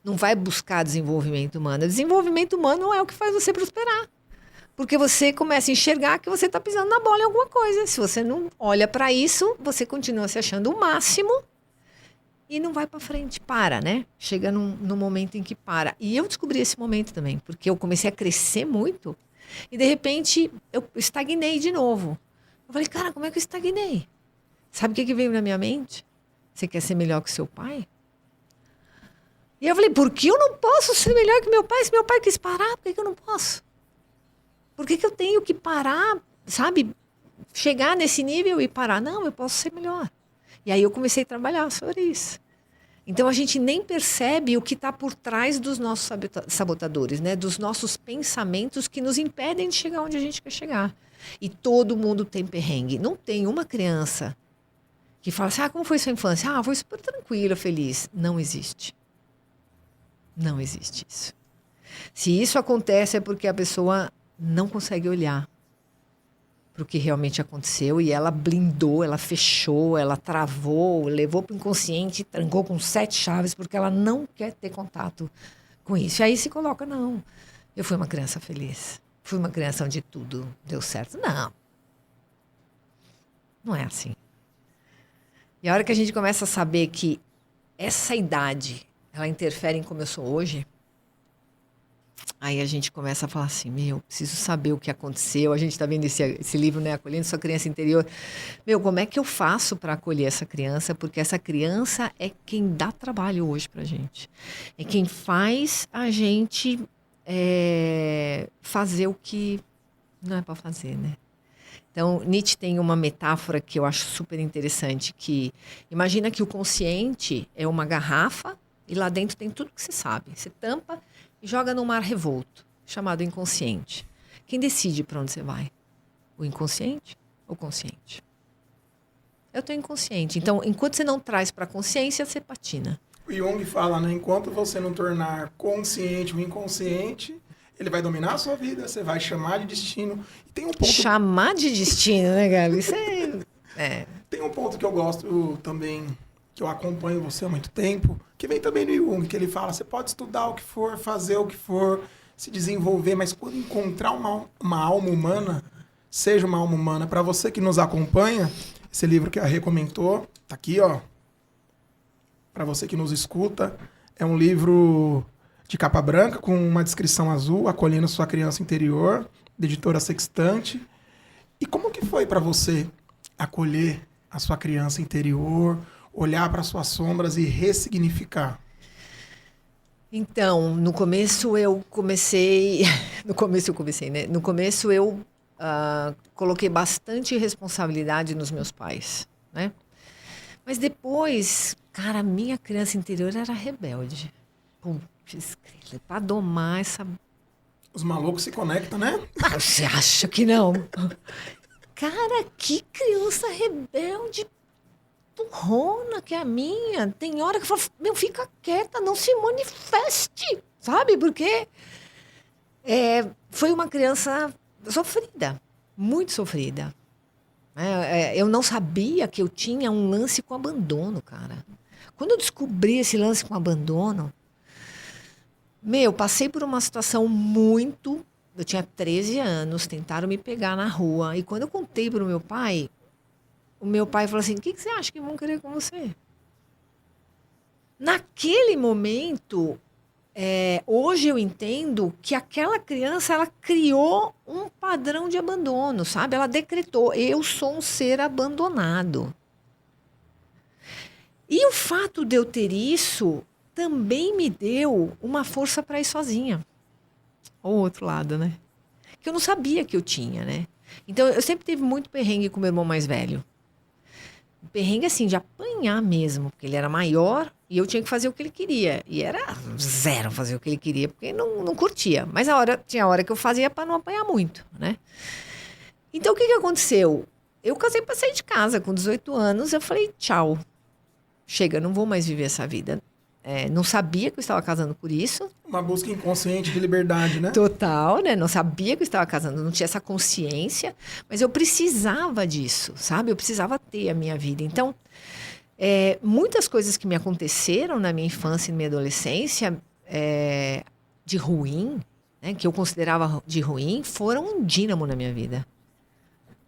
Não vai buscar desenvolvimento humano. Desenvolvimento humano é o que faz você prosperar. Porque você começa a enxergar que você está pisando na bola em alguma coisa. Se você não olha para isso, você continua se achando o máximo e não vai para frente, para, né? Chega num momento em que para. E eu descobri esse momento também, porque eu comecei a crescer muito e, de repente, eu estagnei de novo. Eu falei, cara, como é que eu estagnei? Sabe o que veio na minha mente? Você quer ser melhor que seu pai? E eu falei, por que eu não posso ser melhor que meu pai? Se meu pai quis parar, por que eu não posso? Por que eu tenho que parar, sabe? Chegar nesse nível e parar? Não, eu posso ser melhor. E aí eu comecei a trabalhar sobre isso. Então a gente nem percebe o que está por trás dos nossos sabotadores, né? Dos nossos pensamentos que nos impedem de chegar onde a gente quer chegar. E todo mundo tem perrengue. Não tem uma criança que fala assim, como foi sua infância? Foi super tranquila, feliz. Não existe. Não existe isso. Se isso acontece é porque a pessoa não consegue olhar para o que realmente aconteceu e ela blindou, ela fechou, ela travou, levou para o inconsciente, trancou com 7 chaves porque ela não quer ter contato com isso. E aí se coloca, não, eu fui uma criança feliz, fui uma criança onde tudo deu certo. Não. Não é assim. E a hora que a gente começa a saber que essa idade, ela interfere em como eu sou hoje, Aí a gente começa a falar assim, preciso saber o que aconteceu. A gente está vendo esse livro, né? Acolhendo Sua Criança Interior. Como é que eu faço para acolher essa criança? Porque essa criança é quem dá trabalho hoje pra gente. É quem faz a gente fazer o que não é para fazer, né? Então, Nietzsche tem uma metáfora que eu acho super interessante, que imagina que o consciente é uma garrafa e lá dentro tem tudo que você sabe. Você tampa e joga no mar revolto, chamado inconsciente. Quem decide para onde você vai? O inconsciente ou o consciente? Eu tenho inconsciente. Então, enquanto você não traz para a consciência, você patina. O Jung fala, né? Enquanto você não tornar consciente o inconsciente, ele vai dominar a sua vida, você vai chamar de destino. E tem um ponto... Chamar de destino, né, Gabi? Isso Tem um ponto que eu gosto também, que eu acompanho você há muito tempo, que vem também no Jung, que ele fala, você pode estudar o que for, fazer o que for, se desenvolver, mas quando encontrar uma alma humana, seja uma alma humana. Para você que nos acompanha, esse livro que a Rê comentou, tá aqui, ó. Para você que nos escuta, é um livro de capa branca, com uma descrição azul, Acolhendo Sua Criança Interior, da editora Sextante. E como que foi para você acolher a sua criança interior, olhar para suas sombras e ressignificar? Então, no começo eu comecei, né? No começo eu coloquei bastante responsabilidade nos meus pais, né? Mas depois, cara, a minha criança interior era rebelde. Putz, para domar essa... Os malucos se conectam, né? Ah, você acha que não? Cara, que criança rebelde, turrona que é a minha. Tem hora que eu falo, fica quieta, não se manifeste, sabe? Porque foi uma criança sofrida, muito sofrida. Eu não sabia que eu tinha um lance com abandono, cara. Quando eu descobri esse lance com abandono, passei por uma situação muito... Eu tinha 13 anos, tentaram me pegar na rua. E quando eu contei para o meu pai falou assim, o que você acha que vão querer com você? Naquele momento, hoje eu entendo que aquela criança, ela criou um padrão de abandono, sabe? Ela decretou, eu sou um ser abandonado. E o fato de eu ter isso também me deu uma força para ir sozinha. O outro lado, né? Que eu não sabia que eu tinha, né? Então, eu sempre tive muito perrengue com meu irmão mais velho. Perrengue, assim, de apanhar mesmo. Porque ele era maior e eu tinha que fazer o que ele queria. E era zero fazer o que ele queria, porque não curtia. Mas tinha hora que eu fazia para não apanhar muito, né? Então, o que aconteceu? Eu casei para sair de casa com 18 anos. Eu falei, tchau. Chega, não vou mais viver essa vida. Não sabia que eu estava casando por isso. Uma busca inconsciente de liberdade, né? Total, né? Não sabia que eu estava casando, não tinha essa consciência, mas eu precisava disso, sabe? Eu precisava ter a minha vida. Então, muitas coisas que me aconteceram na minha infância e na minha adolescência, de ruim, né? Que eu considerava de ruim, foram um dínamo na minha vida.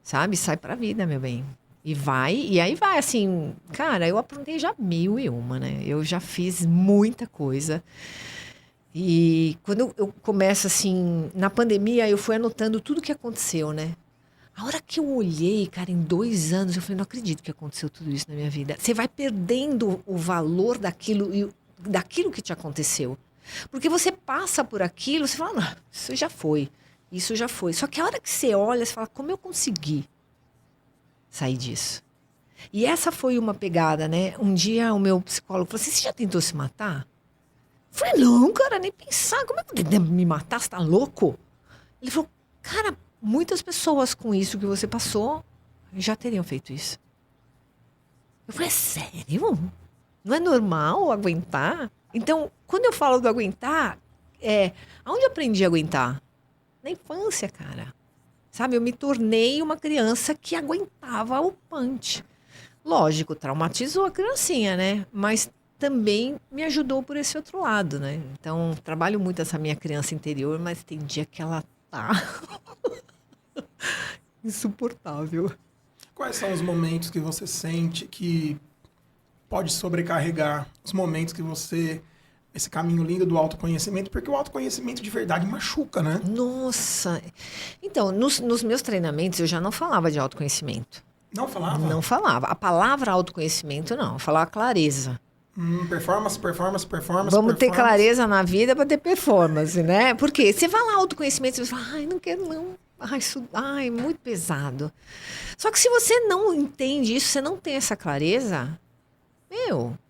Sabe? Sai pra vida, meu bem. E aí vai, assim, cara, eu aprontei já 1001, né? Eu já fiz muita coisa. E quando eu começo, assim, na pandemia, eu fui anotando tudo que aconteceu, né? A hora que eu olhei, cara, em 2 anos, eu falei, não acredito que aconteceu tudo isso na minha vida. Você vai perdendo o valor daquilo que te aconteceu. Porque você passa por aquilo, você fala, não, isso já foi. Só que a hora que você olha, você fala, como eu consegui sair disso? E essa foi uma pegada, né? Um dia o meu psicólogo falou assim, você já tentou se matar? Eu falei, não, cara, nem pensar. Como é que eu tentei me matar? Você tá louco? Ele falou, cara, muitas pessoas com isso que você passou já teriam feito isso. Eu falei, sério? Não é normal aguentar? Então, quando eu falo do aguentar, aonde eu aprendi a aguentar? Na infância, cara. Sabe, eu me tornei uma criança que aguentava o punch. Lógico, traumatizou a criancinha, né? Mas também me ajudou por esse outro lado, né? Então, trabalho muito essa minha criança interior, mas tem dia que ela tá insuportável. Quais são os momentos que você sente que pode sobrecarregar? Os momentos que você esse caminho lindo do autoconhecimento, porque o autoconhecimento de verdade machuca, né? Nossa! Então, nos meus treinamentos eu já não falava de autoconhecimento. Não falava? Não falava. A palavra autoconhecimento, não. Eu falava clareza. Performance. Vamos ter clareza na vida para ter performance, né? Porque você vai lá autoconhecimento, você fala, ai, não quero não. Ai, muito pesado. Só que se você não entende isso, você não tem essa clareza,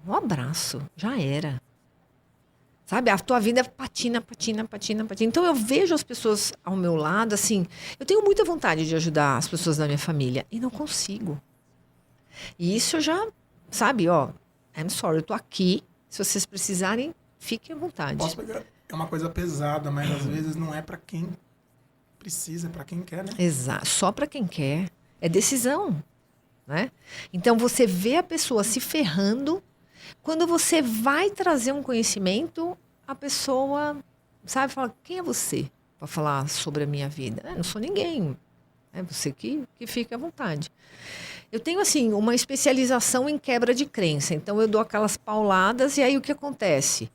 um abraço, já era. Sabe, a tua vida patina. Então eu vejo as pessoas ao meu lado, assim, eu tenho muita vontade de ajudar as pessoas da minha família e não consigo. E isso eu já, sabe, I'm sorry, eu tô aqui, se vocês precisarem, fiquem à vontade. Posso pegar? É uma coisa pesada, mas às vezes não é para quem precisa, é para quem quer, né? Exato, só para quem quer. É decisão, né? Então você vê a pessoa se ferrando. Quando você vai trazer um conhecimento, a pessoa, sabe, fala, quem é você para falar sobre a minha vida? Não sou ninguém. É você que fica à vontade. Eu tenho, assim, uma especialização em quebra de crença. Então, eu dou aquelas pauladas e aí o que acontece?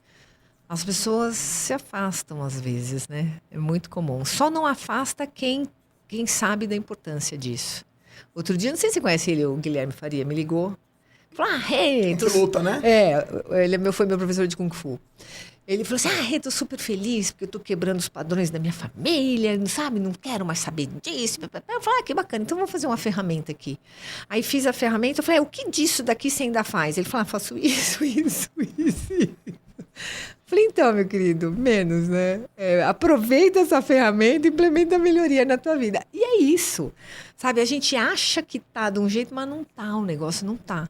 As pessoas se afastam às vezes, né? É muito comum. Só não afasta quem sabe da importância disso. Outro dia, não sei se você conhece ele, o Guilherme Faria, me ligou. Falou, hey, tu luta, né? Ele foi meu professor de Kung Fu. Ele falou assim, tô super feliz porque eu tô quebrando os padrões da minha família, sabe? Não quero mais saber disso. Eu falei, que bacana, então vou fazer uma ferramenta aqui. Aí fiz a ferramenta, eu falei, o que disso daqui você ainda faz? Ele falou, faço isso. Falei, então, meu querido, menos, né? Aproveita essa ferramenta e implementa a melhoria na tua vida. E é isso, sabe? A gente acha que tá de um jeito, mas não tá, o negócio não tá.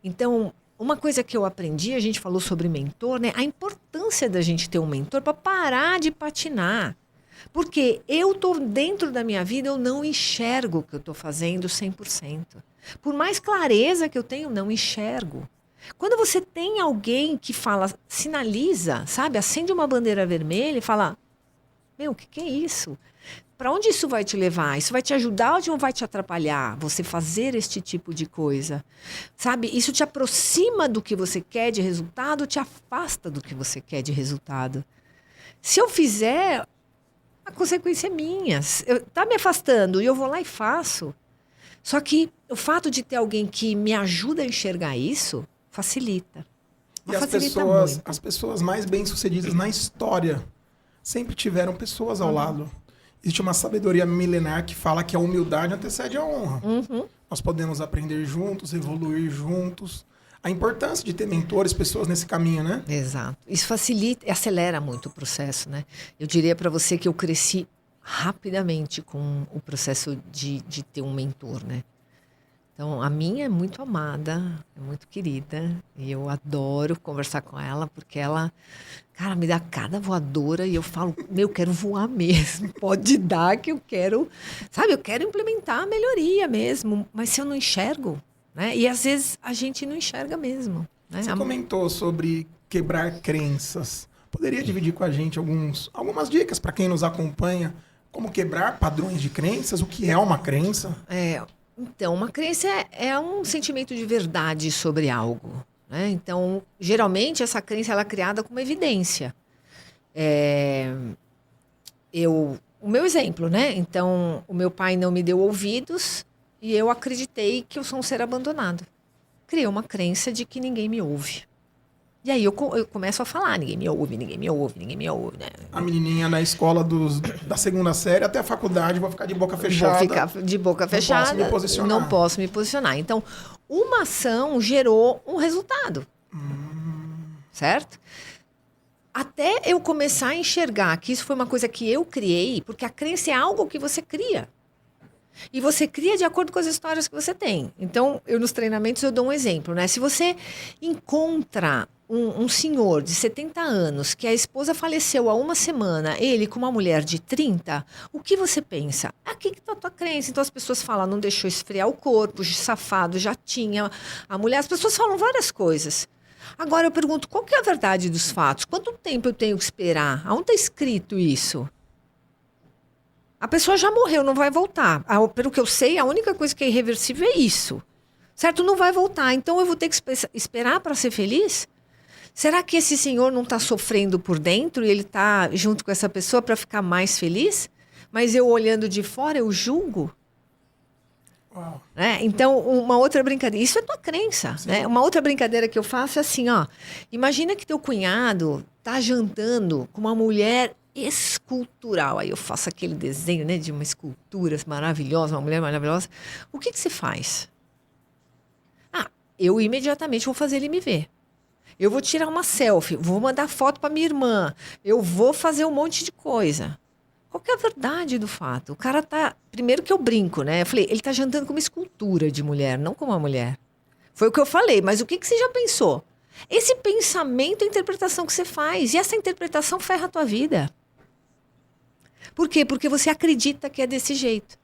Então, uma coisa que eu aprendi, a gente falou sobre mentor, né? A importância da gente ter um mentor para parar de patinar. Porque eu tô dentro da minha vida, eu não enxergo o que eu tô fazendo 100%. Por mais clareza que eu tenho, não enxergo. Quando você tem alguém que fala, sinaliza, sabe? Acende uma bandeira vermelha e fala, o que é isso? Para onde isso vai te levar? Isso vai te ajudar ou vai te atrapalhar? Você fazer este tipo de coisa. Sabe? Isso te aproxima do que você quer de resultado, te afasta do que você quer de resultado. Se eu fizer, a consequência é minha. Tá me afastando e eu vou lá e faço. Só que o fato de ter alguém que me ajuda a enxergar isso, facilita. E as pessoas mais bem-sucedidas na história sempre tiveram pessoas ao lado. Existe uma sabedoria milenar que fala que a humildade antecede a honra. Nós podemos aprender juntos, evoluir juntos. A importância de ter mentores, pessoas nesse caminho, né? Exato. Isso facilita e acelera muito o processo, né? Eu diria para você que eu cresci rapidamente com o processo de ter um mentor, né? Então, a minha é muito amada, é muito querida. E eu adoro conversar com ela, porque ela, cara, me dá cada voadora e eu falo, eu quero voar mesmo. Pode dar que eu quero, sabe? Eu quero implementar a melhoria mesmo. Mas se eu não enxergo, né? E às vezes a gente não enxerga mesmo. Né? Você comentou sobre quebrar crenças. Poderia dividir com a gente algumas dicas para quem nos acompanha? Como quebrar padrões de crenças? O que é uma crença? Então, uma crença é um sentimento de verdade sobre algo. Né? Então, geralmente, essa crença ela é criada como evidência. O meu exemplo, né? Então, o meu pai não me deu ouvidos e eu acreditei que eu sou um ser abandonado. Criei uma crença de que ninguém me ouve. E aí eu começo a falar, ninguém me ouve, né? A menininha na escola da segunda série até a faculdade, vou ficar de boca fechada. Vou ficar de boca fechada. Não posso me posicionar. Não posso me posicionar. Então, uma ação gerou um resultado. Certo? Até eu começar a enxergar que isso foi uma coisa que eu criei, porque a crença é algo que você cria. E você cria de acordo com as histórias que você tem. Então, nos treinamentos eu dou um exemplo, né? Se você encontra um senhor de 70 anos, que a esposa faleceu há uma semana, ele com uma mulher de 30, o que você pensa? Aqui que está a tua crença. Então as pessoas falam, não deixou esfriar o corpo, safado, já tinha a mulher. As pessoas falam várias coisas. Agora eu pergunto, qual que é a verdade dos fatos? Quanto tempo eu tenho que esperar? Aonde está escrito isso? A pessoa já morreu, não vai voltar. Pelo que eu sei, a única coisa que é irreversível é isso. Certo? Não vai voltar. Então eu vou ter que esperar para ser feliz? Será que esse senhor não está sofrendo por dentro e ele está junto com essa pessoa para ficar mais feliz? Mas eu olhando de fora, eu julgo? Uau. Né? Então, uma outra brincadeira, isso é tua crença, né? Uma outra brincadeira que eu faço é assim, ó, imagina que teu cunhado tá jantando com uma mulher escultural, aí eu faço aquele desenho, né, de uma escultura maravilhosa, uma mulher maravilhosa, o que você faz? Ah, eu imediatamente vou fazer ele me ver. Eu vou tirar uma selfie, vou mandar foto para minha irmã, eu vou fazer um monte de coisa. Qual que é a verdade do fato? O cara tá... Primeiro que eu brinco, né? Eu falei, ele tá jantando com uma escultura de mulher, não com uma mulher. Foi o que eu falei, mas o que você já pensou? Esse pensamento é a interpretação que você faz. E essa interpretação ferra a tua vida. Por quê? Porque você acredita que é desse jeito.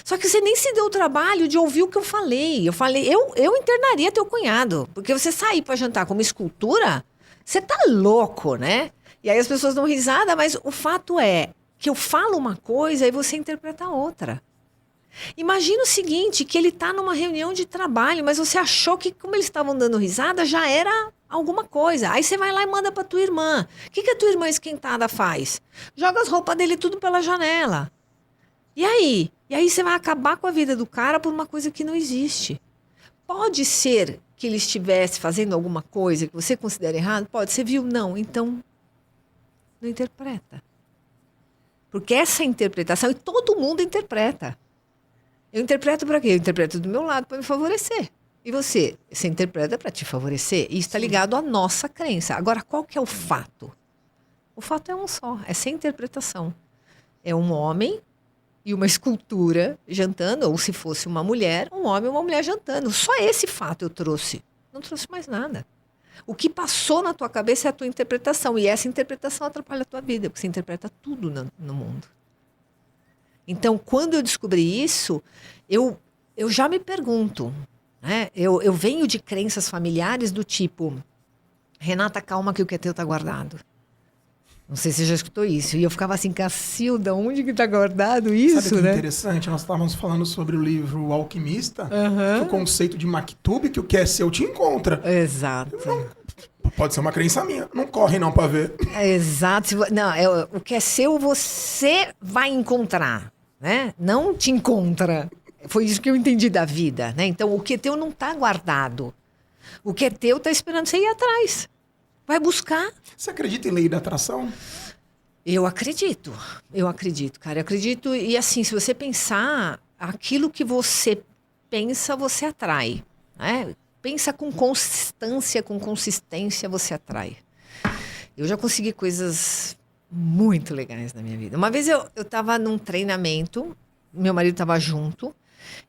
Só que você nem se deu o trabalho de ouvir o que eu falei. Eu internaria teu cunhado. Porque você sair para jantar com uma escultura, você tá louco, né? E aí as pessoas dão risada, mas o fato é que eu falo uma coisa e você interpreta outra. Imagina o seguinte, que ele está numa reunião de trabalho, mas você achou que, como eles estavam dando risada, já era alguma coisa. Aí você vai lá e manda para tua irmã. O que a tua irmã esquentada faz? Joga as roupas dele tudo pela janela. E aí? E aí você vai acabar com a vida do cara por uma coisa que não existe. Pode ser que ele estivesse fazendo alguma coisa que você considera errado? Pode. Você viu? Não. Então, não interpreta. Porque essa interpretação, e todo mundo interpreta. Eu interpreto para quê? Eu interpreto do meu lado para me favorecer. E você interpreta para te favorecer. E isso está ligado à nossa crença. Agora, qual que é o fato? O fato é um só, é sem interpretação. É um homem e uma escultura jantando, ou se fosse uma mulher, um homem e uma mulher jantando. Só esse fato eu trouxe. Não trouxe mais nada. O que passou na tua cabeça é a tua interpretação. E essa interpretação atrapalha a tua vida, porque você interpreta tudo no mundo. Então, quando eu descobri isso, eu já me pergunto, né? Eu venho de crenças familiares do tipo, Renata, calma que o que é teu tá guardado. Não sei se você já escutou isso. E eu ficava assim, Cacilda, onde que tá guardado isso, Sabe que né? é interessante? Nós estávamos falando sobre o livro O Alquimista, que o conceito de Maktub, que o que é seu te encontra. Exato. Pode ser uma crença minha. Não corre não pra ver. Exato. Não, o que é seu você vai encontrar, né? Não te encontra. Foi isso que eu entendi da vida, né? Então, o que é teu não tá guardado. O que é teu tá esperando você ir atrás. Vai buscar. Você acredita em lei da atração? Eu acredito, cara. Eu acredito, e assim, se você pensar, aquilo que você pensa, você atrai, né? Pensa com constância, com consistência, você atrai. Eu já consegui coisas muito legais na minha vida. Uma vez eu estava num treinamento, meu marido estava junto,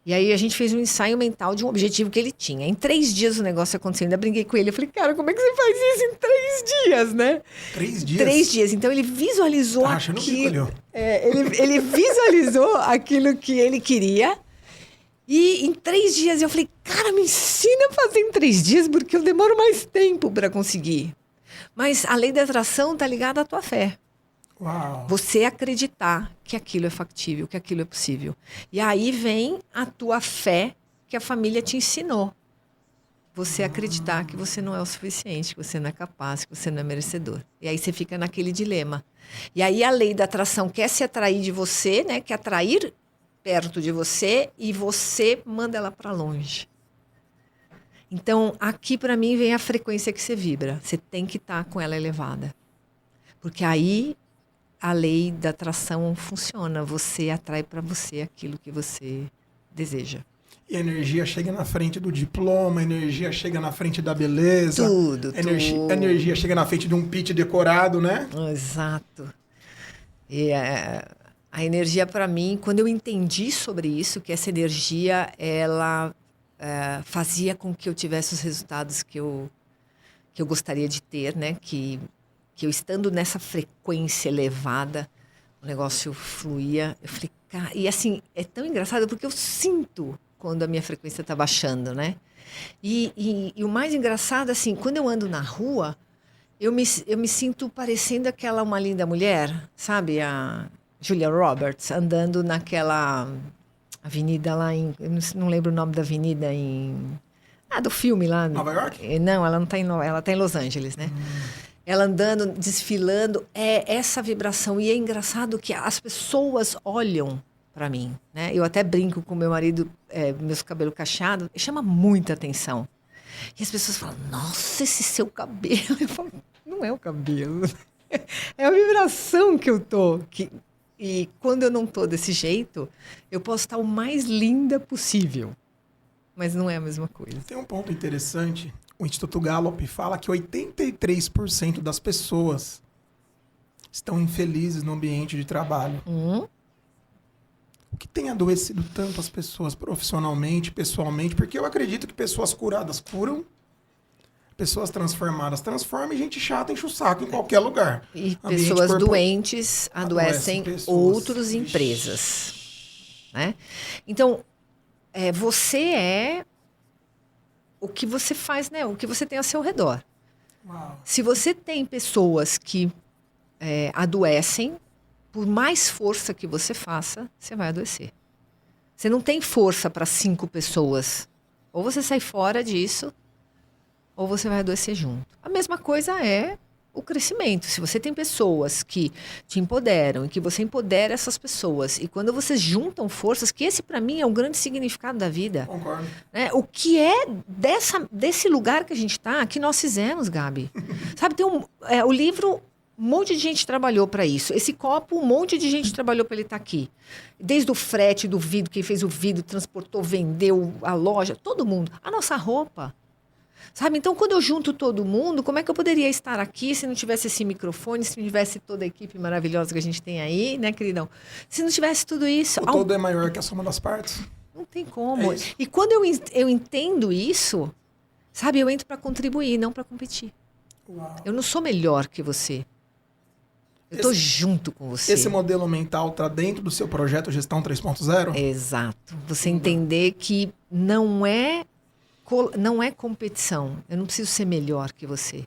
e aí a gente fez um ensaio mental de um objetivo que ele tinha. Em 3 dias o negócio aconteceu, ainda brinquei com ele. Eu falei, cara, como é que você faz isso em 3 dias, né? 3 dias? 3 dias. Então ele visualizou aquilo. Ele visualizou aquilo que ele queria. E em 3 dias eu falei, cara, me ensina a fazer em 3 dias, porque eu demoro mais tempo para conseguir. Mas a lei da atração está ligada à tua fé. Uau. Você acreditar que aquilo é factível, que aquilo é possível. E aí vem a tua fé que a família te ensinou. Você acreditar que você não é o suficiente, que você não é capaz, que você não é merecedor. E aí você fica naquele dilema. E aí a lei da atração quer se atrair de você, né? Quer atrair perto de você e você manda ela para longe. Então, aqui para mim vem a frequência que você vibra. Você tem que estar com ela elevada. Porque aí a lei da atração funciona. Você atrai para você aquilo que você deseja. E a energia chega na frente do diploma, a energia chega na frente da beleza. Tudo. A energia chega na frente de um pitch decorado, né? Exato. E a energia para mim, quando eu entendi sobre isso, que essa energia, ela fazia com que eu tivesse os resultados que eu gostaria de ter, né? Que eu estando nessa frequência elevada, o negócio fluía. Eu falei, cara, e assim, é tão engraçado porque eu sinto quando a minha frequência está baixando, né? E o mais engraçado, assim, quando eu ando na rua, eu me sinto parecendo aquela Uma Linda Mulher, sabe? A Julia Roberts, andando naquela avenida lá em... Eu não lembro o nome da avenida Do filme lá. Nova York? Não, ela não tá ela tá em Los Angeles, né? Ela andando, desfilando, é essa vibração. E é engraçado que as pessoas olham para mim, né? Eu até brinco com meu marido, meus cabelos cacheados, chama muita atenção. E as pessoas falam, nossa, esse seu cabelo. Eu falo, não é o cabelo. É a vibração que eu tô. E quando eu não tô desse jeito, eu posso estar o mais linda possível. Mas não é a mesma coisa. Tem um ponto interessante. O Instituto Gallup fala que 83% das pessoas estão infelizes no ambiente de trabalho. O que tem adoecido tanto as pessoas profissionalmente, pessoalmente? Porque eu acredito que pessoas curadas curam, pessoas transformadas transformam e gente chata enche o saco em qualquer lugar. E pessoas doentes adoecem outras empresas. Né? Então, você é o que você faz, né? O que você tem ao seu redor. Uau. Se você tem pessoas que adoecem, por mais força que você faça, você vai adoecer. Você não tem força para 5 pessoas. Ou você sai fora disso, ou você vai adoecer junto. A mesma coisa é o crescimento. Se você tem pessoas que te empoderam e que você empodera essas pessoas, e quando vocês juntam forças, que esse para mim é o grande significado da vida. Concordo. Né? O que é desse lugar que a gente está, que nós fizemos, Gabi. Sabe, tem o livro, um monte de gente trabalhou para isso. Esse copo, um monte de gente trabalhou para ele estar aqui. Desde o frete do vidro, quem fez o vidro, transportou, vendeu a loja, todo mundo. A nossa roupa. Sabe? Então, quando eu junto todo mundo, como é que eu poderia estar aqui se não tivesse esse microfone, se não tivesse toda a equipe maravilhosa que a gente tem aí, né, queridão? Se não tivesse tudo isso... O todo é maior que a soma das partes? Não tem como. E quando eu entendo isso, sabe, eu entro para contribuir, não para competir. Uau. Eu não sou melhor que você. Eu estou junto com você. Esse modelo mental está dentro do seu projeto Gestão 3.0? Exato. Você entender que não é competição. Eu não preciso ser melhor que você.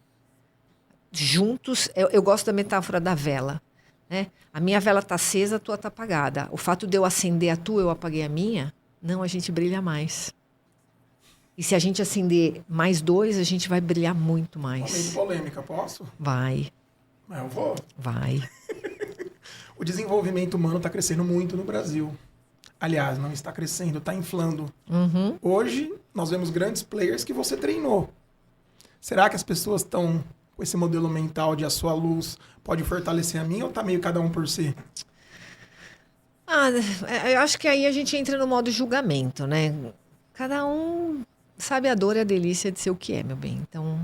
Juntos, eu gosto da metáfora da vela. Né? A minha vela está acesa, a tua está apagada. O fato de eu acender a tua, eu apaguei a minha, não, a gente brilha mais. E se a gente acender mais 2, a gente vai brilhar muito mais. Momento polêmica, posso? Vai. Mas eu vou. Vai. O desenvolvimento humano está crescendo muito no Brasil. Aliás, não está crescendo, está inflando. Uhum. Hoje, nós vemos grandes players que você treinou. Será que as pessoas estão com esse modelo mental de a sua luz pode fortalecer a minha ou está meio cada um por si? Eu acho que aí a gente entra no modo julgamento, né? Cada um sabe a dor e a delícia de ser o que é, meu bem. Então,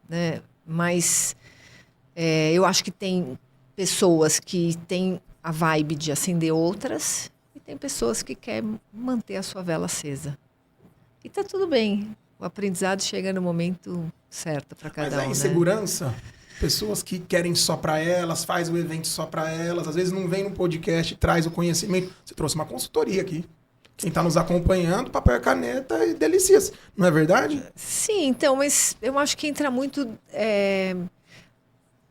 né? Mas eu acho que tem pessoas que têm a vibe de acender outras... Tem pessoas que querem manter a sua vela acesa. E tá tudo bem. O aprendizado chega no momento certo para cada um. Mas a insegurança, pessoas que querem só para elas, faz o evento só para elas, às vezes não vem no podcast, traz o conhecimento. Você trouxe uma consultoria aqui. Quem está nos acompanhando, papel e caneta e delícias. Não é verdade? Sim, então, mas eu acho que entra muito... É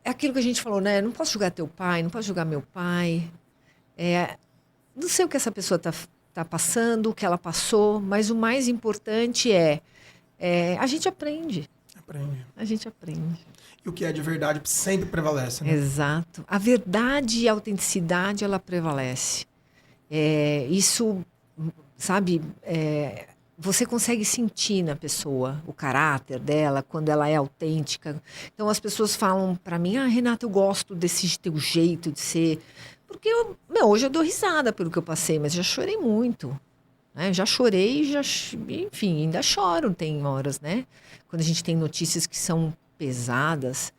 aquilo que a gente falou, né? Não posso julgar teu pai, não posso julgar meu pai. Não sei o que essa pessoa tá passando, o que ela passou, mas o mais importante a gente aprende. A gente aprende. E o que é de verdade sempre prevalece, né? Exato. A verdade e a autenticidade, ela prevalece. Isso, sabe, você consegue sentir na pessoa o caráter dela, quando ela é autêntica. Então, as pessoas falam para mim, Renata, eu gosto desse teu jeito de ser... Porque hoje eu dou risada pelo que eu passei, mas já chorei muito. Né? Já chorei, enfim, ainda choro, tem horas, né? Quando a gente tem notícias que são pesadas.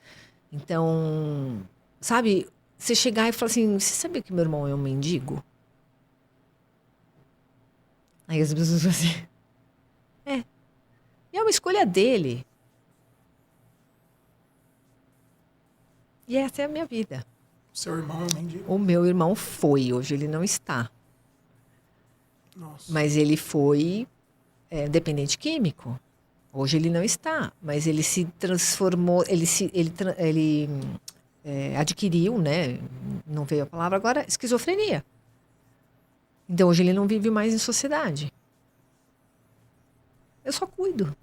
Então, sabe, você chegar e falar assim, você sabia que meu irmão é um mendigo? Aí as pessoas falam assim, E é uma escolha dele. E essa é a minha vida. Seu irmão é um mendigo? O meu irmão foi, hoje ele não está. Nossa. Mas ele foi dependente químico. Hoje ele não está, mas ele se transformou, ele adquiriu, né? Não veio a palavra agora, esquizofrenia. Então hoje ele não vive mais em sociedade. Eu só cuido.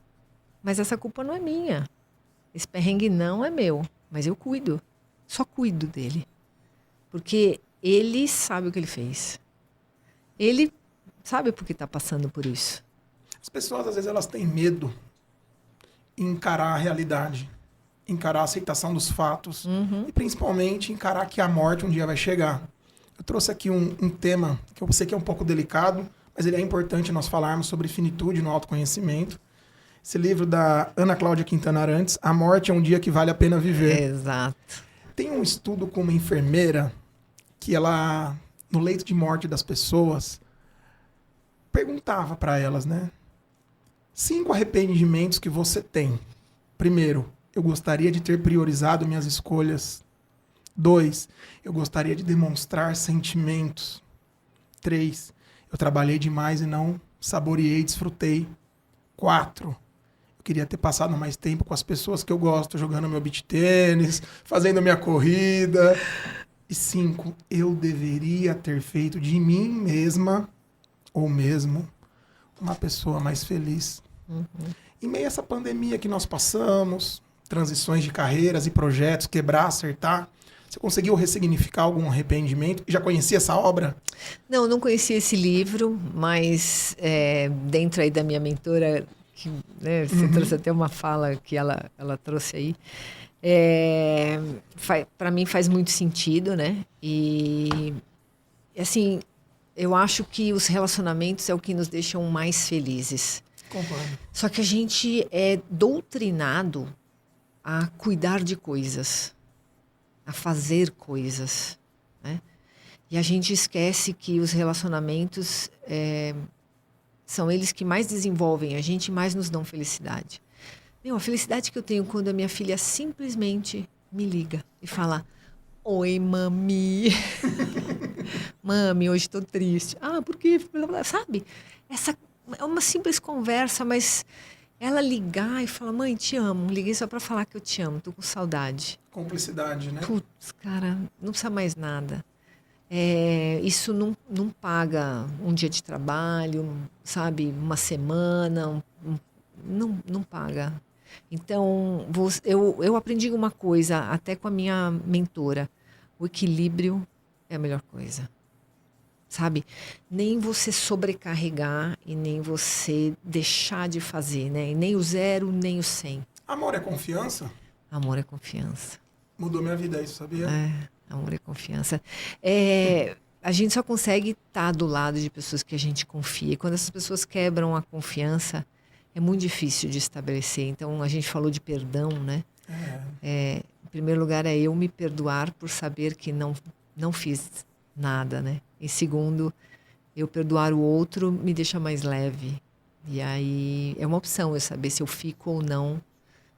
mas essa culpa não é minha. Esse perrengue não é meu, mas eu cuido. Só cuido dele. Porque ele sabe o que ele fez. Ele sabe por que está passando por isso. As pessoas, às vezes, elas têm medo em encarar a realidade, encarar a aceitação dos fatos e, principalmente, encarar que a morte um dia vai chegar. Eu trouxe aqui um tema que eu sei que é um pouco delicado, mas ele é importante nós falarmos sobre finitude no autoconhecimento. Esse livro da Ana Cláudia Quintana Arantes, A Morte é um Dia que Vale a Pena Viver. Exato. Tem um estudo com uma enfermeira que ela, no leito de morte das pessoas, perguntava para elas, né? 5 arrependimentos que você tem. Primeiro, eu gostaria de ter priorizado minhas escolhas. 2, eu gostaria de demonstrar sentimentos. 3, eu trabalhei demais e não saboreei, desfrutei. 4, eu queria ter passado mais tempo com as pessoas que eu gosto, jogando meu beach tênis, fazendo minha corrida. E 5, eu deveria ter feito de mim mesma, ou mesmo, uma pessoa mais feliz. Em meio a essa pandemia que nós passamos, transições de carreiras e projetos, quebrar, acertar, você conseguiu ressignificar algum arrependimento? Já conhecia essa obra? Não conhecia esse livro, mas dentro aí da minha mentora, que, né, você trouxe até uma fala que ela trouxe aí, para mim faz muito sentido, né? E assim, eu acho que os relacionamentos é o que nos deixam mais felizes. Concordo. Só que a gente é doutrinado a cuidar de coisas, a fazer coisas, né? E a gente esquece que os relacionamentos são eles que mais desenvolvem a gente e mais nos dão felicidade. A felicidade que eu tenho quando a minha filha simplesmente me liga e fala: oi, mami. Mami, hoje estou triste. Ah, por quê? Sabe? Essa é uma simples conversa, mas ela ligar e falar: mãe, te amo. Liguei só para falar que eu te amo, tô com saudade. Cumplicidade, né? Putz, cara, não precisa mais nada. Isso não paga um dia de trabalho, sabe? Uma semana, não paga. Então, eu aprendi uma coisa, até com a minha mentora: o equilíbrio é a melhor coisa. Sabe? Nem você sobrecarregar e nem você deixar de fazer, né? E nem o 0, nem o 100. Amor é confiança? Amor é confiança. Mudou minha vida isso, sabia? Amor é confiança. A gente só consegue estar do lado de pessoas que a gente confia. E quando essas pessoas quebram a confiança, é muito difícil de estabelecer. Então, a gente falou de perdão, né? Em primeiro lugar, é eu me perdoar por saber que não fiz nada, né? Em segundo, eu perdoar o outro me deixa mais leve. E aí é uma opção eu saber se eu fico ou não,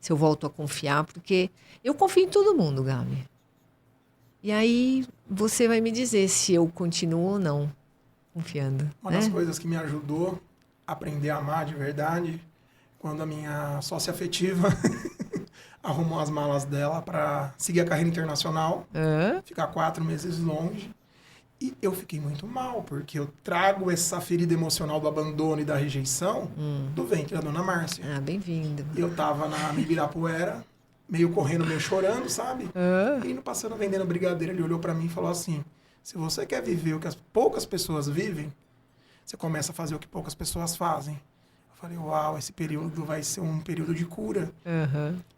se eu volto a confiar, porque eu confio em todo mundo, Gabi. E aí você vai me dizer se eu continuo ou não confiando. Uma das coisas que me ajudou a aprender a amar de verdade, quando a minha sócia afetiva arrumou as malas dela para seguir a carreira internacional, ficar 4 meses longe. E eu fiquei muito mal, porque eu trago essa ferida emocional do abandono e da rejeição do ventre da dona Márcia. Ah, bem-vindo. Eu tava na Ibirapuera, meio correndo, meio chorando, sabe? E indo passando, vendendo brigadeiro, ele olhou pra mim e falou assim: se você quer viver o que as poucas pessoas vivem, você começa a fazer o que poucas pessoas fazem. Eu falei: uau, esse período vai ser um período de cura.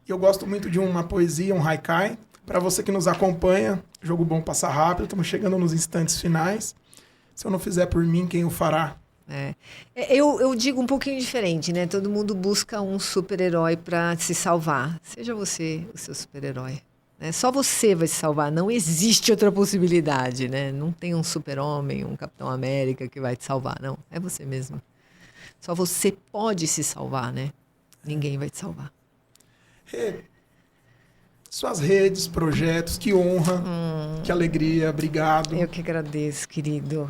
E eu gosto muito de uma poesia, um haikai. Para você que nos acompanha, jogo bom passa rápido, estamos chegando nos instantes finais. Se eu não fizer por mim, quem o fará? Eu digo um pouquinho diferente, né? Todo mundo busca um super-herói para se salvar. Seja você o seu super-herói. Né? Só você vai se salvar. Não existe outra possibilidade, né? Não tem um super-homem, um Capitão América que vai te salvar, não. É você mesmo. Só você pode se salvar, né? Ninguém vai te salvar. Suas redes, projetos, que honra, que alegria, obrigado. Eu que agradeço, querido.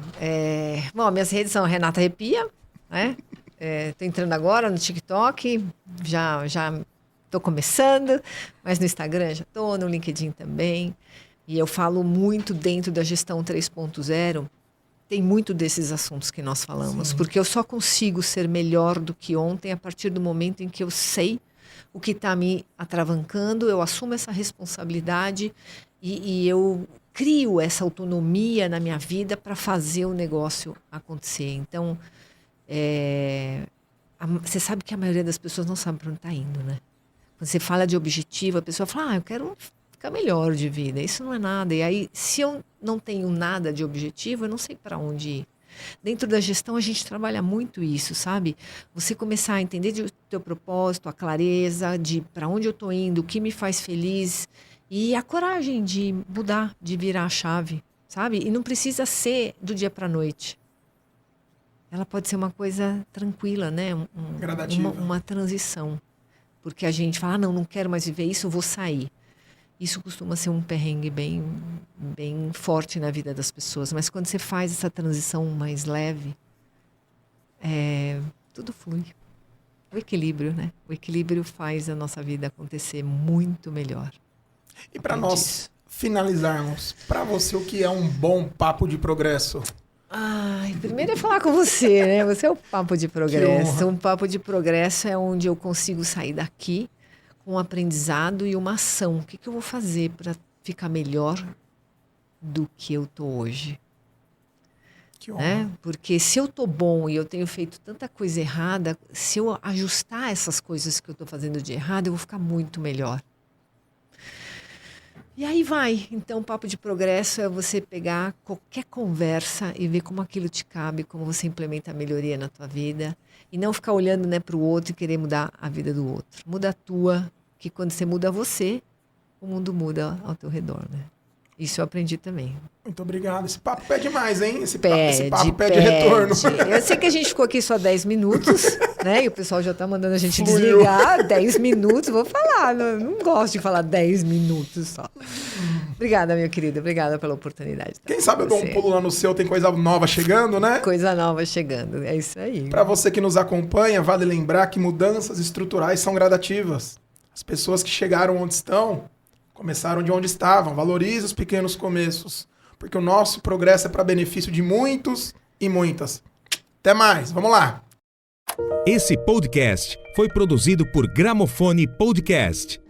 Bom, minhas redes são Renata Arrepia, né? Tô entrando agora no TikTok, já tô começando, mas no Instagram já tô, no LinkedIn também. E eu falo muito dentro da gestão 3.0, tem muito desses assuntos que nós falamos. Sim. Porque eu só consigo ser melhor do que ontem a partir do momento em que eu sei o que está me atravancando, eu assumo essa responsabilidade e eu crio essa autonomia na minha vida para fazer o negócio acontecer. Então, você sabe que a maioria das pessoas não sabe para onde está indo, né? Quando você fala de objetivo, a pessoa fala, eu quero ficar melhor de vida. Isso não é nada. E aí, se eu não tenho nada de objetivo, eu não sei para onde ir. Dentro da gestão, a gente trabalha muito isso, sabe? Você começar a entender o teu propósito, a clareza de para onde eu estou indo, o que me faz feliz e a coragem de mudar, de virar a chave, sabe? E não precisa ser do dia para a noite. Ela pode ser uma coisa tranquila, né? Gradativa. Uma transição. Porque a gente fala, não quero mais viver isso, eu vou sair. Isso costuma ser um perrengue bem forte na vida das pessoas. Mas quando você faz essa transição mais leve, tudo flui. O equilíbrio, né? O equilíbrio faz a nossa vida acontecer muito melhor. E para nós finalizarmos, para você o que é um bom papo de progresso? Primeiro é falar com você, né? Você é o papo de progresso. Um papo de progresso é onde eu consigo sair daqui com um aprendizado e uma ação. O que eu vou fazer para ficar melhor do que eu tô hoje? Que honra. Né? Porque se eu tô bom e eu tenho feito tanta coisa errada, se eu ajustar essas coisas que eu tô fazendo de errado, eu vou ficar muito melhor. E aí vai. Então, o papo de progresso é você pegar qualquer conversa e ver como aquilo te cabe, como você implementa a melhoria na tua vida. E não ficar olhando, né, para o outro e querer mudar a vida do outro. Muda a tua, que quando você muda você, o mundo muda ao teu redor, né? Isso eu aprendi também. Muito obrigado. Esse papo pede mais, hein? Esse papo pede retorno. Eu sei que a gente ficou aqui só 10 minutos, né? E o pessoal já tá mandando a gente desligar. 10 minutos, vou falar. Não gosto de falar 10 minutos só. Obrigada, minha querida. Obrigada pela oportunidade. Quem sabe eu dou um pulo lá no seu, tem coisa nova chegando, né? Coisa nova chegando, é isso aí. Para você que nos acompanha, vale lembrar que mudanças estruturais são gradativas. As pessoas que chegaram onde estão começaram de onde estavam. Valorize os pequenos começos, porque o nosso progresso é para benefício de muitos e muitas. Até mais, vamos lá. Esse podcast foi produzido por Gramofone Podcast.